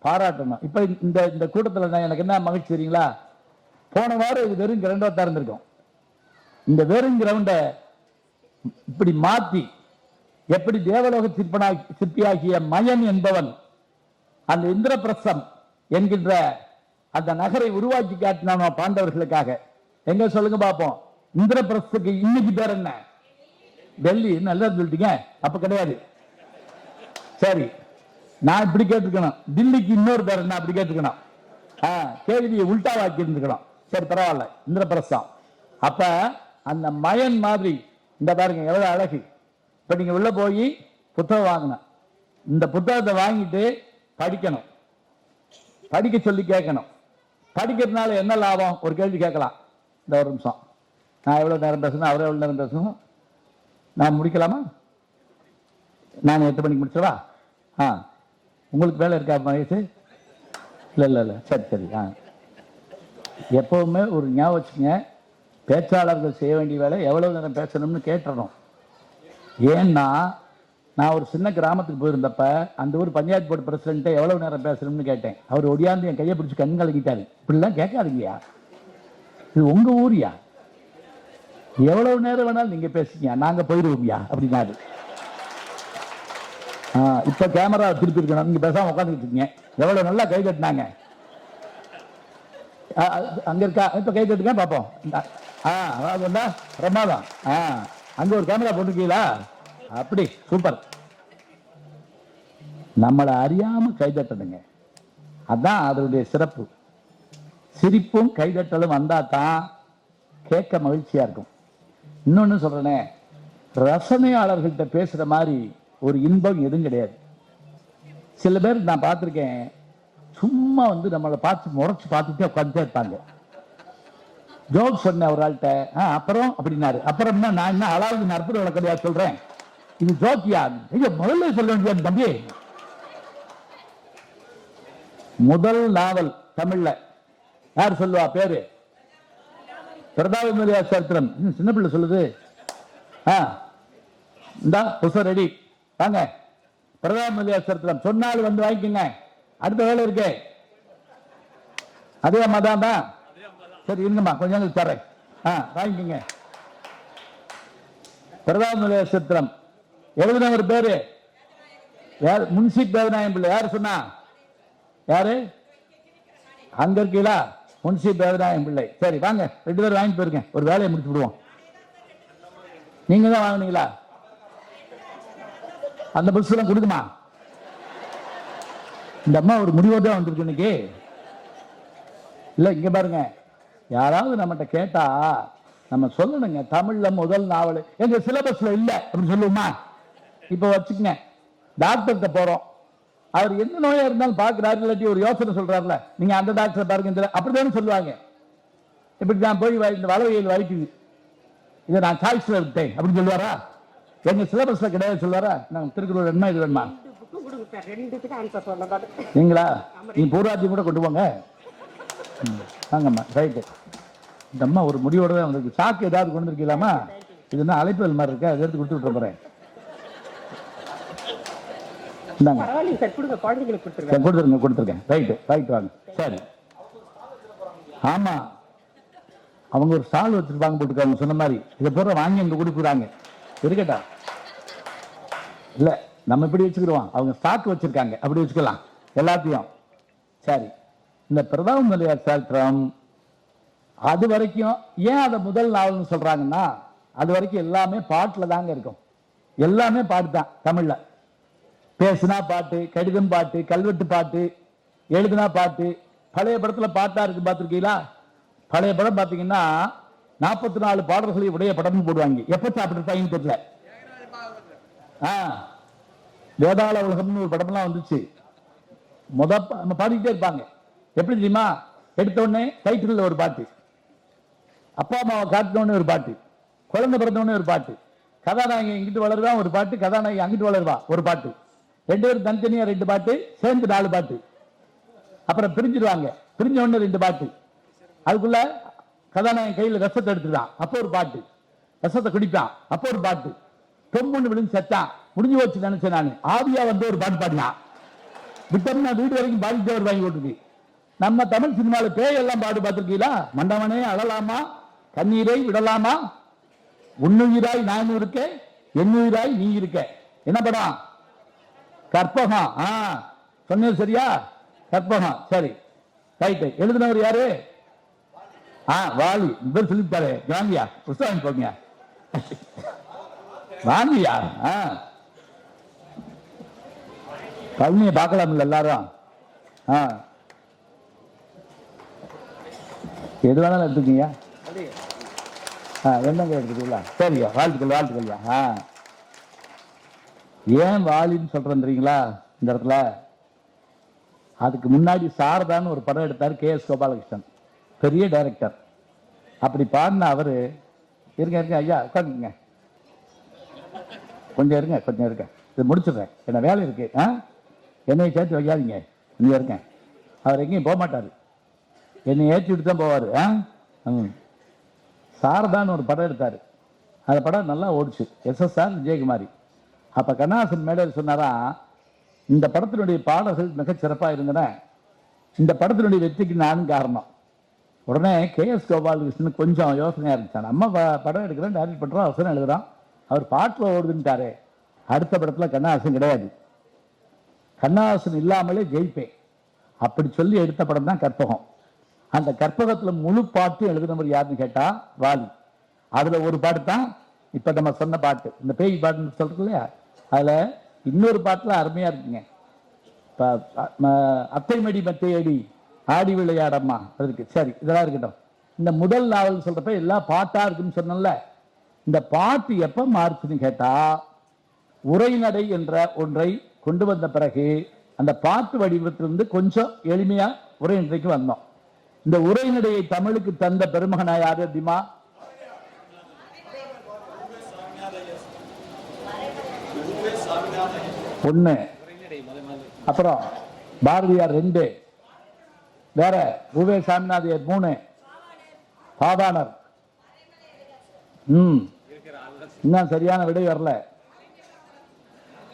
பாராட்டணும். இப்ப இந்த கூட்டத்தில் எனக்கு என்ன மகிழ்ச்சி தெரியுங்களா? போன வாரம் இது வெறும் கிரவுண்டா தான் இருந்திருக்கும். இந்த வெறும் கிரவுண்ட இப்படி மாத்தி, எப்படி தேவலோக சிற்பியாகிய மயன் என்பவன் அந்த இந்திரபிரஸ்தம் என்கின்ற அந்த நகரை உருவாக்கி காட்டினானோ பாண்டவர்களுக்காக. எங்க சொல்லுங்க பாப்போம். இந்திரபிரஸ்துக்கு இன்னைக்கு பேர் என்ன? டெல்லி. நல்லா சொல்லிட்டீங்க, அப்ப கிடையாது. சரி, நான் இப்படி கேட்டுக்கணும், டில்லிக்கு இன்னொரு பேர் என்ன அப்படி கேட்டுக்கணும். கேள்வியை உல்டாவாக்கி இருந்துக்கணும். சரி, பரவாயில்ல, இந்திரபிரஸ்தம். அப்ப அந்த மயன் மாதிரி இந்த பாருங்க எவ்வளவு அழகு. இப்ப நீங்க உள்ள போய் புத்தகம் வாங்கணும், இந்த புத்தகத்தை வாங்கிட்டு படிக்கணும், படிக்க சொல்லி கேட்கணும். படிக்கிறதுனால என்ன லாபம்? ஒரு கேள்வி கேட்கலாம். இந்த ஒரு நிமிஷம், நான் எவ்வளவு நேரம் பேசணும், அவர் எவ்வளவு நேரம் பேசணும், நான் முடிக்கலாமா? நான் 8 மணிக்கு முடிச்சிடவா? உங்களுக்கு வேலை இருக்கா மகேஷ்? இல்லை இல்லை இல்லை, சரி சரி. எப்பவுமே ஒரு ஞாபகம் வச்சுங்க, பேச்சாளர்கள் செய்ய வேண்டிய வேலை எவ்வளவு நேரம் பேசணும்னு கேட்டுறணும். ஏன்னா நான் ஒரு சின்ன கிராமத்துக்கு போயிருந்தப்ப அந்த ஊர் பஞ்சாயத்து போர்டு பிரசிடென்ட்டை எவ்வளவு நேரம் பேசணும்னு கேட்டேன். அவர் ஒடியாந்து என் கையை பிடிச்சி கண் கலக்கிட்டாரு. இப்படிலாம் கேட்காதீங்கயா, இது உங்க ஊரியா, எவ்வளவு நேரம் வேணாலும் நீங்க பேசுங்க, நாங்க போயிடுவோம்யா அப்படின்னாரு. இப்ப கேமரா திருப்பி இருக்கணும், நீங்க பேசாம உட்காந்துக்கிட்டு இருக்கீங்க. எவ்வளவு நல்லா கை கட்டினாங்க. அங்க இருக்கா? இப்ப கை கட்டுங்க பாப்போம். பிரமாதம். அங்க ஒரு கேமரா போட்டுருக்கீங்களா? அப்படி சூப்பர். நம்மளை அறியாம கைதட்டணுங்க, அதான் அதனுடைய சிறப்பு. சிரிப்பும் கைதட்டலும் வந்தா தான் கேட்க மகிழ்ச்சியா இருக்கும். இன்னொன்னு சொல்றேனே, ரசனையாளர்கள்ட்ட பேசுற மாதிரி ஒரு இன்பம் எதுவும் கிடையாது. சில பேர் நான் பார்த்திருக்கேன், சும்மா நம்மளை பார்த்து முறைச்சு பார்த்துட்டே உட்காந்துட்டே இருப்பாங்க. ஜோக் சொன்னேன் ஒரு ஆள்கிட்ட, அப்புறம் அப்படின்னாரு. அப்புறம் நான் என்ன அழாவது அற்புத விளக்கலையா சொல்றேன், இது ஜோக்கியா? ஐயோ, முதல்ல சொல்ல வேண்டிய தம்பி. முதல் நாவல் தமிழ்ல யார் சொல்லுவா? பேரு பிரதாப சரித்திரம். சின்ன பிள்ளை சொல்லுது. இந்தா புதுசா ரெடி, வாங்க. பிரதாப சரித்திரம் சொன்னாலும் வந்து வாங்கிக்கோங்க, அடுத்த வேலை இருக்கு. அதே அம்மா தான். சரி இருங்கம்மா, கொஞ்சம் தரேன், வாங்கிக்கோங்க. பிரதாப சரித்திரம் எழுதினவர் பேரு யார்? முன்சி தேவநாயகம் பிள்ளை. யாரு சொன்னா? யாரு? அங்க இருக்கீங்களா? முன்சி தேவநாயகம் பிள்ளை. சரி வாங்க, 2 பேரும் வாங்கி போயிருங்க, ஒரு வேலையை முடிச்சு விடுவோம். நீங்க தான் வாங்கினீங்களா? அந்த புத்தகம் கொடுக்குமா? இந்த அம்மா ஒரு முடிவோடு தான் வந்திருக்கு இன்னைக்கு. இல்ல இங்க பாருங்க, யாராவது நம்மகிட்ட கேட்டா நம்ம சொல்லணுங்க, தமிழ்ல முதல் நாவல் எங்க சிலபஸ்ல இல்ல அப்படின்னு சொல்லுவோமா? இப்ப வச்சுக்கங்க, டாக்டர்கிட்ட போறோம், அவர் என்ன நோயா இருந்தாலும் பாக்குறாரு, இல்லாட்டி ஒரு யோசனை சொல்றாருல, நீங்க அந்த டாக்டரை பாருங்க, அப்படித்தானே சொல்லுவாங்க. இப்படி நான் போய் இந்த வளவையில் வலிக்குது, இதை நான் சாய்ஸ்ல விட்டேன் அப்படின்னு சொல்லுவாரா? எங்க சிலபஸ்ல கிடையாது சொல்லுவாரா? நான் திருக்குறள் என்ன இது வேணுமா நீங்களா? நீ பூராஜி கூட கொண்டு போங்க. வாங்கம்மா, ரைட்டு. இந்த அம்மா ஒரு முடிவோட தான் வந்திருக்கு. சாக்கு ஏதாவது கொண்டு இருக்கலாமா? இதுனா அழைப்புகள் மாதிரி இருக்கா, அதை எடுத்து கொடுத்து விட்டு போறேன். கொடுத்துருக்கேன். ரைட்டு வாங்க. சரி, ஆமா, அவங்க ஒரு ஸ்டால் வச்சிருப்பாங்க போட்டுக்காங்க சொன்ன மாதிரி. இதை பூரா வாங்கி இங்க கொடுக்குறாங்க. இருக்கட்டா, இல்ல நம்ம இப்படி வச்சுக்கிடுவோம், அவங்க ஸ்டாக் வச்சிருக்காங்க, அப்படி வச்சுக்கலாம் எல்லாத்தையும். சரி, இந்த பிரதம மந்திரி சரித்திரம் அது வரைக்கும் ஏன் அதை முதல் நாவல்னு சொல்றாங்கன்னா, அது வரைக்கும் எல்லாமே பாட்டுல தாங்க இருக்கும். எல்லாமே பாட்டு தான். தமிழ்ல பேசுனா பாட்டு, கடிதம் பாட்டு, கல்வெட்டு பாட்டு, எழுதுனா பாட்டு. பழைய படத்துல பாட்டா இருக்கு பார்த்திருக்கீங்களா? பழைய படம் பாத்தீங்கன்னா 44 பாடல்களை உடைய படமும் போடுவாங்க. எப்ப சாப்பிட்டு தெரியல. வேதாள உலகம்னு ஒரு படம்லாம் வந்துச்சு. பாடிக்கிட்டே இருப்பாங்க. எப்படி தெரியுமா? எடுத்த உடனே டைட்டில் ஒரு பாட்டு, அப்பா அம்மாவை காட்டினோடனே ஒரு பாட்டு, குழந்தை பிறந்தோடனே ஒரு பாட்டு, கதாநாயகி இங்கிட்டு வளருவா ஒரு பாட்டு, கதாநாயகி அங்கிட்டு வளருவா ஒரு பாட்டு, 2 பேரும் தனித்தனியா 2 பாட்டு, சேர்ந்து 4 பாட்டு. அப்புறம் பிரிஞ்சிருவாங்க, பிரிஞ்ச உடனே 2 பாட்டு. அதுக்குள்ள கதாநாயகன் கையில விஷத்தை எடுத்துதான், அப்போ ஒரு பாட்டு. விஷத்தை குடிப்பான், அப்போ ஒரு பாட்டு. தொம்முன்னு விழுந்து செத்தான், முடிஞ்சு வச்சு நினைச்சேன் நான். ஆவியா வந்து ஒரு பாட்டு பாடினான். விட்டம்னா வீடு வரைக்கும் பாதித்தவர் வாங்கி போட்டுருக்கு. நம்ம தமிழ் சினிமால பேயெல்லாம் பாடு பார்த்திருக்கீங்களா? மண்டவனே அழலாமா, கண்ணீரை விடலாமா, உன்னுயிராய் நான் இருக்க, என்னுயிராய் நீ இருக்க. என்ன படம்? கற்பகம். சொன்னது சரியா? கற்பகம். சரி, ரைட்டு. எழுதினவர் யாரு? வாலி. பேர் சொல்லிட்டாரு. வாங்கியா புஸ்தகம் போங்க. வாங்கியா கல்வியை பார்க்கலாம் எல்லாரும். எது வேணாலும் எடுத்துக்கீங்க. என்னங்க எடுத்துக்கீங்களா? சரியா, வாழ்த்துக்கள்யா. ஏன் வாலின்னு சொல்றேன் தெரியுங்களா? இந்த இடத்துல அதுக்கு முன்னாடி சாரதான்னு ஒரு படம் எடுத்தார் KS கோபாலகிருஷ்ணன், பெரிய டைரக்டர். அப்படி பாடின அவரு, இருங்க ஐயா உட்காந்துங்க, கொஞ்சம் இருங்க, இது முடிச்சிடுறேன், என்ன வேலை இருக்கு. என்னையை சேர்த்து வைக்காதீங்க, இங்க இருக்கேன். அவர் எங்கேயும் போக மாட்டாரு, என்னை ஏற்றி விட்டு தான் போவாரு. சாரதான்னு ஒரு படம் எடுத்தாரு. அந்த படம் நல்லா ஓடிச்சு. SSR விஜயகுமாரி. அப்ப கண்ணாசன் மேடையில் சொன்னாரா, இந்த படத்தினுடைய பாடல்கள் மிகச் சிறப்பாக இருந்தன, இந்த படத்தினுடைய வெற்றிக்கு நானும் காரணம். உடனே KS கோபாலகிருஷ்ணன் கொஞ்சம் யோசனையா இருந்துச்சான். நம்ம படம் எடுக்கிறோம், டைரக்ட் பண்றோம், அவசரம் எழுதுறோம், அவர் பாட்டில் ஓடுதுன்ட்டாரு. அடுத்த படத்துல கண்ணாசன் கிடையாது, கண்ணாசன் இல்லாமலே ஜெயிப்பேன் அப்படி சொல்லி எடுத்த படம் தான் கற்பகம். அந்த கற்பகத்துல முழு பாட்டு எழுதினவர் யாருன்னு கேட்டா வாலி. அதுல ஒரு பாட்டு தான் இப்ப நம்ம சொன்ன பாட்டு, இந்த பேய் பாட்டுன்னு சொல்றது இல்லையா? அதுல இன்னொரு பாட்டுல அருமையா இருக்குங்க. அத்தை மடி மத்தையடி ஆடி விளையாடம்மா இருக்கு. சரி, இதெல்லாம் இருக்கட்டும். இந்த முதல் நாவல் சொல்றப்ப எல்லாம் பாட்டா இருக்குன்னு சொன்னல, இந்த பாட்டு எப்ப மாறுச்சுன்னு கேட்டா, உரைநடை என்ற ஒன்றை கொண்டு வந்த பிறகு அந்த பாட்டு வடிவத்திலிருந்து கொஞ்சம் எளிமையா உரைநடைக்கு வந்தோம். இந்த உரைநடையை தமிழுக்கு தந்த பெருமகனா யாரு தெரியுமா? ஒண்ணு, அப்புறம் பாரதியார் 2, வேற உவே சாமிநாதையர் 3, பாவாணர். இன்னும் சரியான விடை வரல.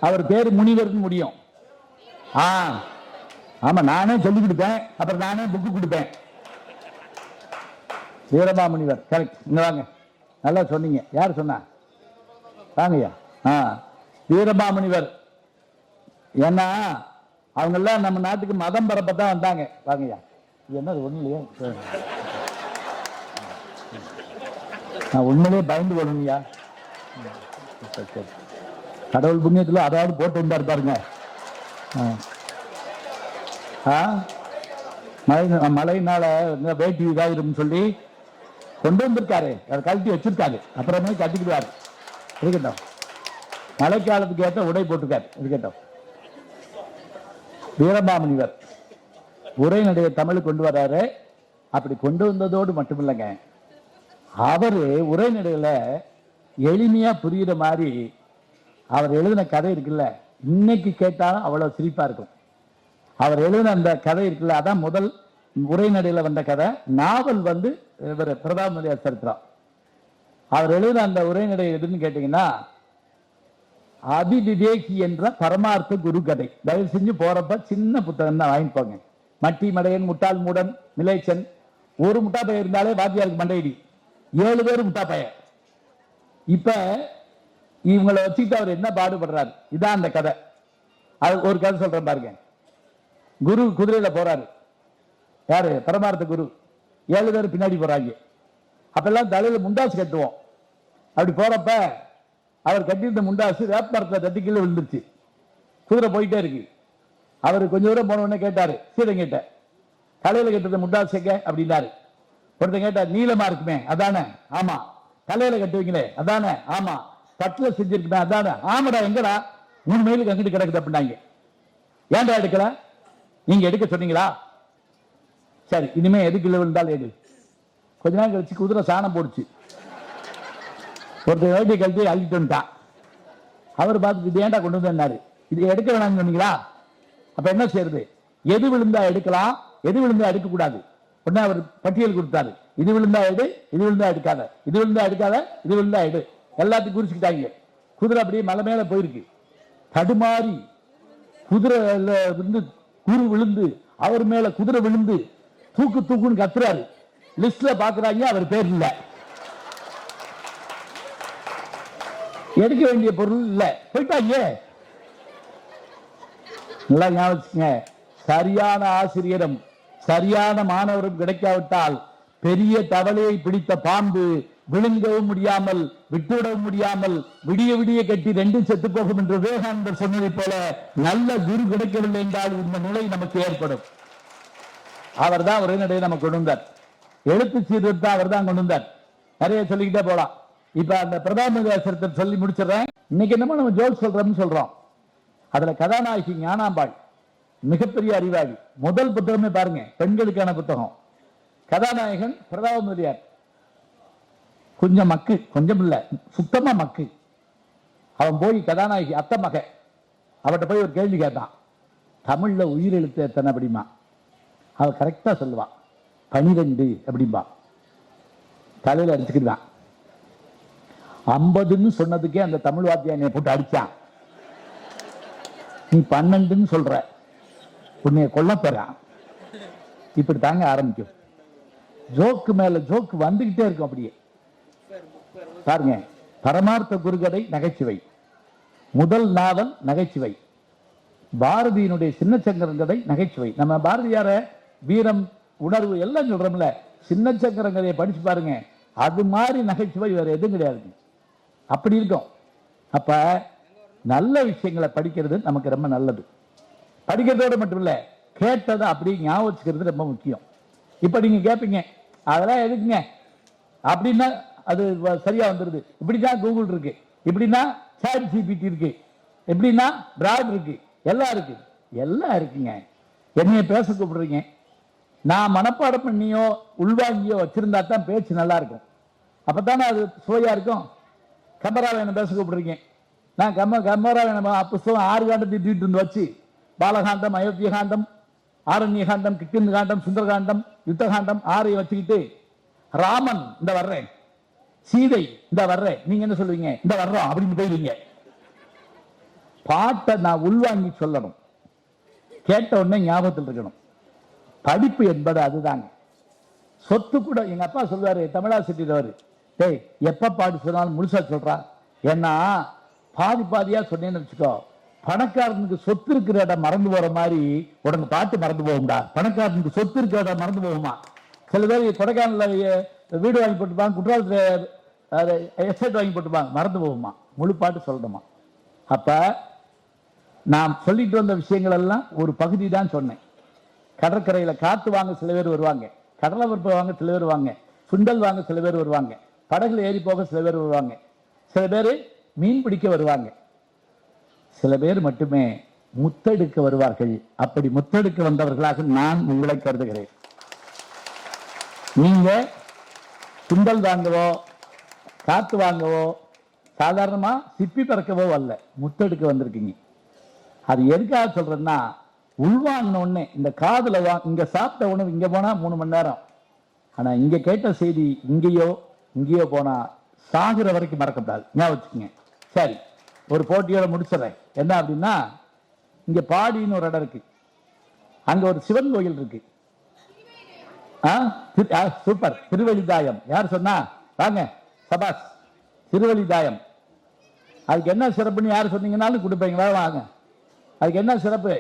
அவர் பேரு முனிவர்னு முடியும். ஆமா, நானே சொல்லி கொடுப்பேன், அப்புறம் நானே புக்கு கொடுப்பேன். வீரமாமுனிவர். கரெக்ட். இங்க வாங்க, நல்லா சொன்னீங்க. யார் சொன்னா? வாங்கய்யா. வீரமாமுனிவர். ஏன்னா அவங்க எல்லாம் நம்ம நாட்டுக்கு மதம் பரப்பத்தான் வந்தாங்க. வாங்கய்யா. என்னது ஒண்ணு இல்லையா? நான் உண்மையிலே பயந்து போடுங்கய்யா. கடவுள் புண்ணியத்துல அதாவது போட்டு வந்தா இருப்பாருங்க. மழையினால வேட்டி இதாகிடும் சொல்லி கொண்டு வந்திருக்காரு, அதை கழட்டி வச்சிருக்காரு, அப்புறமே கட்டிக்கிடுவாரு. இருக்கட்டும், மழை காலத்துக்கு ஏற்ற உடை போட்டிருக்காரு. இருக்கட்டும். வீரமாமுனிவர் உரைநடைய தமிழ் கொண்டு வர்றாரு. அப்படி கொண்டு வந்ததோடு மட்டுமில்லைங்க, அவரு உரைநடையில எளிமையா புரியுற மாதிரி அவர் எழுதின கதை இருக்குல்ல, இன்னைக்கு கேட்டாலும் அவ்வளவு சிரிப்பா இருக்கும். அவர் எழுதின அந்த கதை இருக்குல்ல, அதான் முதல் உரைநடையில வந்த கதை. நாவல் வந்து பிரதம மந்திரி சரித்திரம். அவர் எழுதின அந்த உரைநடை எதுன்னு கேட்டீங்கன்னா, அபிவிவேகி என்ற பரமார்த்த குரு கதை. தயவு செஞ்சு போறப்ப சின்ன புத்தகம் தான் வாங்கிப்போங்க. மட்டி மடையன், முட்டாள் மூடன், நிலைச்சன். ஒரு முட்டா பையன் இருந்தாலே வாத்தியாருக்கு மண்டையடி. 7 பேர் முட்டா பையன். இப்ப இவங்களை வச்சுக்கிட்டு அவர் என்ன பாடுபடுறாரு? இதான் அந்த கதை. அது ஒரு கதை சொல்றேன் பாருங்க. குரு குதிரையில போறாரு. யாரு? பரமார்த்த குரு. 7 பேர் பின்னாடி போறாங்க. அப்பெல்லாம் தலையில முண்டாசு கட்டுவோம். அப்படி போறப்ப அவர் கட்டியிருந்த முண்டாசு வேப்ப மரத்துல தட்டி கீழே விழுந்துருச்சு. குதிரை போயிட்டே இருக்கு. அவர் கொஞ்சம் தூரம் போன உடனே கேட்டாரு, சீடன் கிட்ட, தலையில கட்டுறது முண்டாசு எங்க அப்படின்னாரு. ஒருத்தன் கேட்டார், நீளமா இருக்குமே அதானே? ஆமா. தலையில கட்டுவீங்களே அதானே? ஆமா. தட்டுல செஞ்சிருக்குமே அதானே? ஆமாடா. எங்கடா? 3 மைலுக்கு அங்கிட்டு கிடக்குது அப்படின்னாங்க. ஏன்டா எடுக்கல? நீங்க எடுக்க சொன்னீங்களா? சரி, இனிமே எதுக்கு விழுந்தாலும் எடு. கொஞ்ச நேரம் கழிச்சு குதிரை சாணம் போடுச்சு. ஒருத்தர் வேட்டியை கழித்து அள்ளிட்டு வந்துட்டான். அவர் பார்த்துட்டு, இது ஏன்டா கொண்டு வந்தாரு? இது எடுக்க வேணாம்னு சொன்னீங்களா? அப்ப என்ன செய்யறது? எது விழுந்தா எடுக்கலாம், எது விழுந்தா எடுக்க கூடாது. உடனே அவர் பட்டியல் கொடுத்தாரு. இது விழுந்தா எடு, இது விழுந்தா எடுக்காத, இது விழுந்தா எடுக்காத, இது விழுந்தா எடு. எல்லாத்தையும் குறிச்சுக்கிட்டாங்க. குதிரை அப்படியே மலை மேல போயிருக்கு. தடுமாறி குதிரை வந்து குரு விழுந்து அவர் மேல குதிரை விழுந்து தூக்கு தூக்குன்னு கத்துறாரு. லிஸ்ட்ல பாக்குறாங்க, அவர் பேர் இல்ல. எடுக்க வேண்டிய பொருள் இல்ல, போயிட்டாங்க. நல்லா ஞாபகம். சரியான ஆசிரியரும் சரியான மாணவரும் கிடைக்காவிட்டால் பெரிய தவளையை பிடித்த பாம்பு விழுங்கவும் முடியாமல் விட்டுவிடவும் முடியாமல் விடிய விடிய கட்டி 2 செத்து போகும் என்று விவேகானந்தர் சொன்னதை போல நல்ல குரு கிடைக்கவில்லை என்றால் இந்த நிலை நமக்கு ஏற்படும். அவர் தான் உரைநடையை நமக்கு கொண்டு வந்தார். எழுத்து சீர்திருத்தம் அவர் தான் கொண்டு வந்தார். நிறைய சொல்லிக்கிட்டே போலாம். இப்ப அந்த பிரதான சரித்திரத்தை சொல்லி முடிச்சிடறேன். இன்னைக்கு என்னமோ நம்ம ஜோக் சொல்றோம்னு சொல்றோம். அதுல கதாநாயகி ஞானாம்பாள் மிகப்பெரிய அறிவாளி. முதல் புத்தகமே பாருங்க, பெண்களுக்கான புத்தகம். கதாநாயகன் பிரதாப முதலியார். கொஞ்சம் மக்கு, கொஞ்சம் இல்ல, சுத்தமா மக்கு. அவன் போய் கதாநாயகி அத்தை மக அவட்ட போய் ஒரு கேள்வி கேட்டான். தமிழ்ல உயிரெழுத்து எத்தனை அப்படிமா? அவ கரெக்டா சொல்லுவான், 12 அப்படிம்பா. தலையில அடிச்சுக்கிட்டான். 50ன்னு சொன்னதுக்கே அந்த தமிழ் வாத்தியானை போட்டு அடிச்சான். நீ 12ன்னு சொல்ற, உன்னைய கொல்ல போறான். இப்படி தாங்க ஆரம்பிக்கும். ஜோக்கு மேல ஜோக்கு வந்துகிட்டே இருக்கும். அப்படியே பாருங்க. பரமார்த்த குருகதை நகைச்சுவை. முதல் நாவல் நகைச்சுவை. பாரதியினுடைய சின்னச்சங்கரன் கதை நகைச்சுவை. நம்ம பாரதியார வீரம் உணர்வு எல்லாம் சொல்றோம்ல, சின்னச்சங்கரன் கதையை படிச்சு பாருங்க. அது மாதிரி நகைச்சுவை வேற எதுவும் கிடையாது. அப்படி இருக்கும். அப்ப நல்ல விஷயங்களை படிக்கிறது நமக்கு ரொம்ப நல்லது. படிக்கிறதோடு மட்டும் இல்ல, கேட்டதை அப்படி ஞாபகம் வச்சுக்கிறது ரொம்ப முக்கியம். இப்ப நீங்க கேட்பீங்க, அதெல்லாம் எதுக்குங்க அப்படின்னா அது சரியா வந்துருது. இப்படிதான் கூகுள் இருக்கு, இப்படின்னா சாட் ஜிபிடி இருக்கு, எப்படின்னா பிராட் இருக்கு, எல்லாம் இருக்கு. எல்லாம் இருக்குங்க. என்னைய பேச கூப்பிடுறீங்க, நான் மனப்பாடம் பண்ணியோ உள்வாங்கியோ வச்சிருந்தா தான் பேச்சு நல்லா இருக்கும். அப்பதானே அது சுவையா இருக்கும். கம்பராமாயணம் பேச கூப்பிடுறீங்க, நான் கம்பராமாயணம் புஸ்தகம் 6 காண்டத்தை தூக்கிட்டு இருந்து வச்சு பாலகாண்டம், அயோத்தியகாண்டம், ஆரண்யகாண்டம், கிஷ்கிந்த காண்டம், சுந்தரகாண்டம், யுத்தகாண்டம் 6 வச்சுக்கிட்டு ராமன் இந்த வர்றேன், சீதை இந்த வர்றேன், நீங்க என்ன சொல்லுவீங்க? இந்த வர்றோம் அப்படின்னு போயிருவீங்க. பாட்டை நான் உள்வாங்கி சொல்லணும், கேட்ட உடனே ஞாபகத்தில் இருக்கணும். படிப்பு என்பது அதுதாங்க. சொத்து கூட எங்க அப்பா சொல்வாரு, தமிழாசிரியர், டேய் எப்ப பாட்டு சொன்னாலும் முழுசா சொல்றா. ஏன்னா பாதி பாதியா சொன்னேன்னு வச்சுக்கோ, பணக்காரனுக்கு சொத்து இருக்கிற இடம் மறந்து போற மாதிரி உடனே பாட்டு மறந்து போகும்டா. பணக்காரனுக்கு சொத்து இருக்கிற இடம் மறந்து போகுமா? சில பேர் கொடைக்கானல வீடு வாங்கி போட்டுப்பாங்க, குற்றாலத்தில் எஸ்டேட் வாங்கி போட்டுப்பாங்க, மறந்து போகுமா? முழு பாட்டு சொல்லணுமா? அப்ப நான் சொல்லிட்டு வந்த விஷயங்கள் எல்லாம் ஒரு பகுதி தான் சொன்னேன். கடற்கரையில காத்து வாங்க சில பேர் வருவாங்க, கடலை பருப்பு வாங்க சில பேர் வருவாங்க, சுண்டல் வாங்க சில பேர் வருவாங்க, படகுல ஏறி போக சில பேர் வருவாங்க, சில பேர் மீன் பிடிக்க வருவாங்க, சில பேர் மட்டுமே முத்தெடுக்க வருவார்கள். அப்படி முத்தெடுக்க வந்தவர்களாக நான் உங்களை கருதுகிறேன். நீங்க சுண்டல் வாங்கவோ காத்து வாங்கவோ சாதாரணமா சிப்பி பறக்கவோ அல்ல, முத்தெடுக்க வந்திருக்கீங்க. அது எதுக்காக சொல்றேன்னா, உள்வாங்கின உடனே இந்த காதுல இங்க சாப்பிட்ட உணவு இங்க போனா 3 மணி நேரம், ஆனா இங்க கேட்ட செய்தி இங்கேயோ போனா சாகுற வரைக்கும் மறக்கப்படாது. ஞாபகம் வச்சுக்கோங்க. சரி, ஒரு போட்டியோட முடிச்சிடறேன். என்ன அப்படின்னா, இங்க பாடின்னு ஒரு இடம் இருக்கு, அங்க ஒரு சிவன் கோயில் இருக்கு. சூப்பர். திருவழிதாயம். யார் சொன்னா? வாங்க சபாஸ். திருவழிதாயம். அதுக்கு என்ன சிறப்புன்னு யார் சொன்னீங்கன்னாலும் கொடுப்பீங்களா? வாங்க. அதுக்கு என்ன சிறப்பு?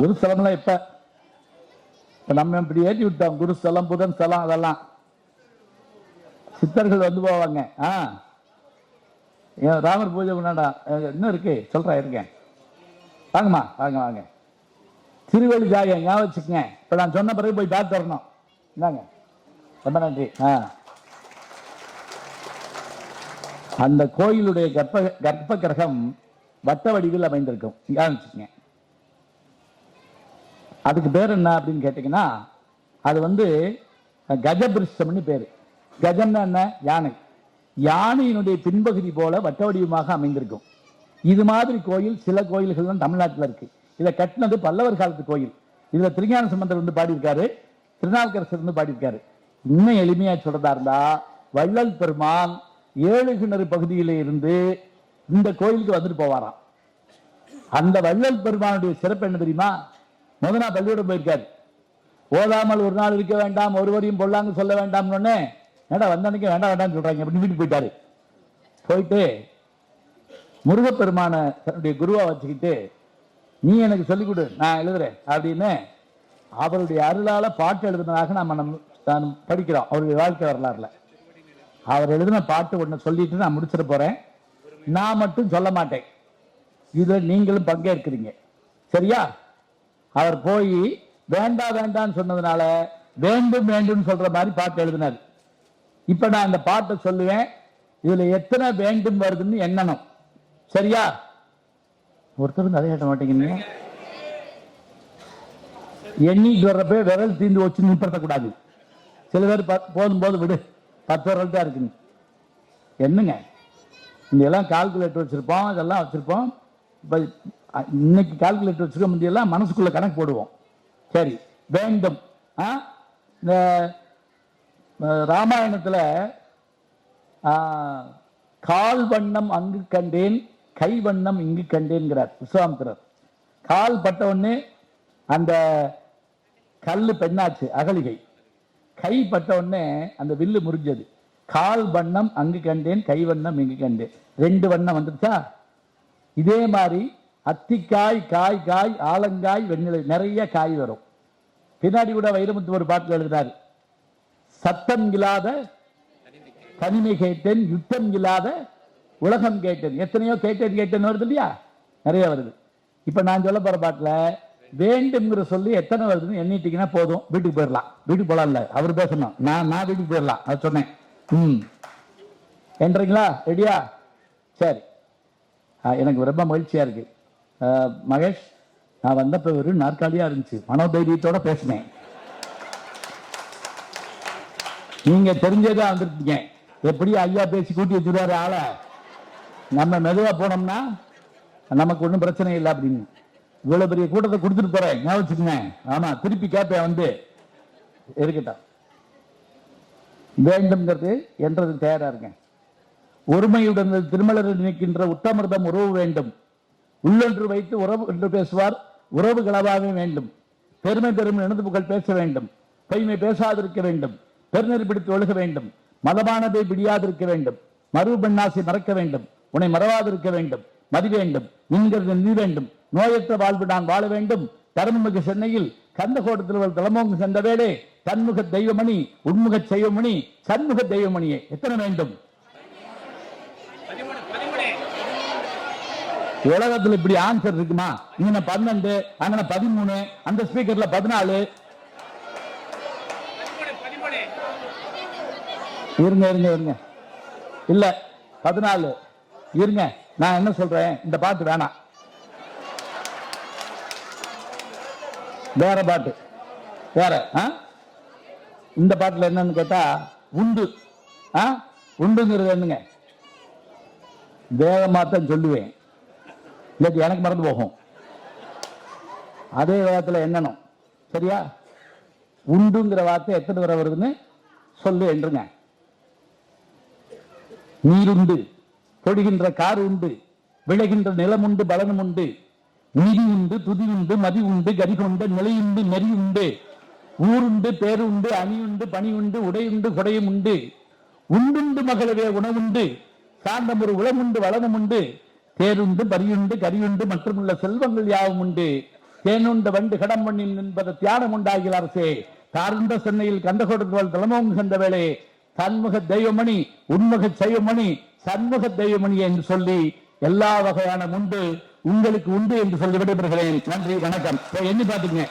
குருஸ்தலம்லாம் இப்ப நம்ம இப்படி ஏற்றி விட்டோம். குருஸ்தலம், புதன் ஸ்தலம், அதெல்லாம் சித்தர்கள் வந்து போவாங்க. ராமர் பூஜை பண்ணாடா இன்னும் இருக்கு, சொல்றேன் இருக்கேன். வாங்கம்மா, வாங்க வாங்க. திருவழிதாயம் ஞாபகம் வச்சுக்கங்க. இப்ப நான் சொன்ன பிறகு போய் பார்த்து வரணும். இந்தாங்க, ரொம்ப நன்றி. அந்த கோயிலுடைய கர்ப்ப கிரகம் வட்ட வடிவில் அமைந்திருக்கும். ஞாபகம். அதுக்கு பேர் என்ன அப்படின்னு கேட்டீங்கன்னா, அது வந்து கஜபிருஷ்டம்னு பேரு. கஜம்னா என்ன? யானை. யானையினுடைய பின்பகுதி போல வட்ட வடிவமாக அமைந்திருக்கும். இது மாதிரி கோயில் சில கோயில்கள் தமிழ்நாட்டில் இருக்கு. இதை கட்டினது பல்லவர் காலத்து கோயில். இதுல திருஞான சம்பந்தர் வந்து பாடியிருக்காரு, திருநாவுக்கரசர் வந்து பாடியிருக்காரு. இன்னும் எளிமையா சொல்றதா இருந்தா, வள்ளல் பெருமான் ஏழு கிணறு பகுதியில இருந்து இந்த கோயிலுக்கு வந்துட்டு போவாராம். அந்த வள்ளல் பெருமானுடைய சிறப்பு என்ன தெரியுமா? முதனா பள்ளியோட போயிருக்காரு. ஓதாமல் ஒரு நாள் இருக்க வேண்டாம், ஒருவரையும் பொல்லாங்க சொல்ல வேண்டாம்னு ஏடா வந்தன்னைக்கு வேண்டாம் வேண்டாம்னு சொல்றாங்க அப்படின்னு வீட்டுக்கு போயிட்டாரு. போயிட்டு முருகப்பெருமான தன்னுடைய குருவா வச்சுக்கிட்டு, நீ எனக்கு சொல்லிக் கொடு, நான் எழுதுறேன் அப்படின்னு அவருடைய அருளால பாட்டு எழுதுனதாக நான் படிக்கிறோம் அவருடைய வாழ்க்கை வரலாறுல. அவர் எழுதின பாட்டு ஒண்ணு சொல்லிட்டு நான் முடிச்சிட போறேன். நான் மட்டும் சொல்ல மாட்டேன், இதுல நீங்களும் பங்கேற்கிறீங்க, சரியா? அவர் போய் வேண்டாம் வேண்டான்னு சொன்னதுனால வேண்டும் வேண்டும் சொல்ற மாதிரி பாட்டு எழுதினார். இப்ப நான் அந்த பாட்டை சொல்லுவேன், இதுல எத்தனை வேண்டும் வருதுன்னு எண்ணணும், சரியா? ஒருத்தரும் அதை கேட்ட மாட்டேங்கிறீங்க. எண்ணிட்டு வர்றப்ப விரல் தீந்து வச்சு நிறுத்தக்கூடாது. சில பேர் போதும் போது விடு, 10 விரல் தான் இருக்குங்க. என்னங்க இங்கெல்லாம் கால்குலேட்டர் வச்சிருப்போம், இதெல்லாம் வச்சிருப்போம். இப்ப இன்னைக்கு கால்குலேட்டர் வச்சிருக்க முடியலாம், மனசுக்குள்ள கணக்கு போடுவோம். சரி, வேண்டும். இந்த ராமாயணத்துல கால் வண்ணம் அங்கு கண்டேன், கை வண்ணம் இங்கு கண்டேன்கிறார் விஸ்வாமித்திரர். கால் பட்ட உடனே அந்த கல்லு பெண்ணாச்சு, அகலிகை. கை பட்ட உடனே அந்த வில்லு முறிஞ்சது. கால் வண்ணம் அங்கு கண்டேன், கை வண்ணம் இங்கு கண்டேன், 2 வண்ணம் வந்துருச்சா? இதே மாதிரி அத்திக்காய், காய் காய், ஆலங்காய், வெண்ணிலை, நிறைய காய் வரும். பின்னாடி கூட வைரமுத்து ஒரு பாட்டில் எழுதினார், சத்தம் இல்லாத தனிமை கேட்டேன், யுத்தம் இல்லாத உலகம் கேட்டேன். எத்தனையோ கேட்டேன் கேட்டேன் வருது இல்லையா? நிறைய வருது. இப்ப நான் சொல்ல போற பாட்டுல வேண்டும்ங்கிற சொல்லி எத்தனை வருதுன்னு எண்ணிட்டீங்கன்னா போதும், வீட்டுக்கு போயிடலாம். வீட்டுக்கு போலாம் இல்ல, அவர் பேசணும், நான் வீட்டுக்கு போயிடலாம், அது சொன்னேன். என்றீங்களா? ரெடியா? சரி, எனக்கு ரொம்ப மகிழ்ச்சியா இருக்கு. மகேஷ், நான் வந்தப்ப ஒரு நாற்காலியா இருந்துச்சு, மனோதைரியத்தோட பேசினேன். நீங்க தெரிஞ்சதா வந்துருக்கீங்க. எப்படி ஐயா பேசி கூட்டி வச்சுருவாரு ஆளை, நம்ம மெதுவா போனோம்னா நமக்கு ஒன்றும் பிரச்சனை இல்லை அப்படின்னு. இவ்வளவு பெரிய கூட்டத்தை கொடுத்துட்டு போறேன், ஞாபகம் வச்சுக்கோங்க. ஆமா, திருப்பி கேட்பேன் வந்து. இருக்கட்டும், வேண்டும்ங்கிறது என்றதுக்கு தயாரா இருக்கேன். ஒருமையுடன் திருமலர் நிற்கின்ற உத்தமிர்தம் உறவு வேண்டும். உள்ளொன்று வைத்து உறவு என்று பேசுவார், உறவு களவாக வேண்டும். பெருமை பெரும் எனது புகழ் பேச வேண்டும். பொய்மை பேசாதிருக்க வேண்டும். பெருநெறி பிடித்து ஒழுக வேண்டும். மதமானதை பிடியாதிருக்க வேண்டும். மறுவு பெண்ணாசை மறக்க வேண்டும். உன்னை மறவாதிருக்க வேண்டும். மதி வேண்டும், என்கிறது நிதி வேண்டும். நோயற்ற வாழ்வு நான் வாழ வேண்டும். தர்மமிகு சென்னையில் கந்தகோட்டத்தில் ஒரு தலமோங்கு சென்ற வேளே தன்முக தெய்வமணி, உண்முக செய்வமணி, சண்முக தெய்வமணியே. எத்தனை வேண்டும்? உலகத்தில் இப்படி ஆன்சர் இருக்குமா? இங்க 12, அங்க 13, அந்த ஸ்பீக்கர்ல 14. இருங்க இருங்க இருங்க, இல்ல 14 இருங்க. நான் என்ன சொல்றேன், இந்த பாட்டு வேணாம், வேற பாட்டு, வேற. இந்த பாட்டுல என்னன்னு கேட்டா உண்டு. உண்டுங்கிறது என்னங்க? வேகமாத்தான் சொல்லுவேன், இல்லாட்டி எனக்கு மறந்து போகும். அதே வேகத்துல என்னணும், சரியா? உண்டுங்கிற வார்த்தை எத்தனை வரை வருதுன்னு சொல்லு என்றுங்க. நீருண்டு, பொழிகின்ற கார் உண்டு, விளைகின்ற நிலம் உண்டு, பலனும் உண்டு, நீதி உண்டு, துதி உண்டு, மதி உண்டு, கரி கொண்ட நிலையுண்டு, நெறி உண்டு, ஊருண்டு, பேருண்டு, அணியுண்டு, பணி உண்டு, உடையுண்டு, கொடையும் உண்டு, உண்டுண்டு மகளவே உணவுண்டு, சார்ந்தம் ஒரு உளமுண்டு, வளமும் உண்டு, தேருண்டு, பரியுண்டு, கரியுண்டு, மற்றுமுள்ள செல்வங்கள் யாவும் உண்டு, தேனுண்ட வண்டு கடம் பண்ணின் என்பது தியானம் உண்டாகிய அரசே, தார்ந்த சென்னையில் கண்ட கொடுத்தவள் தலைமோங்கு சென்ற வேளை, தன்முக தெய்வமணி, உன்முக செய்வமணி, சண்முக தெய்வமணி என்று சொல்லி எல்லா வகையான உண்டு உங்களுக்கு உண்டு என்று சொல்லி விடைபெறுகிறேன். நன்றி, வணக்கம். எண்ணி பாத்துங்க.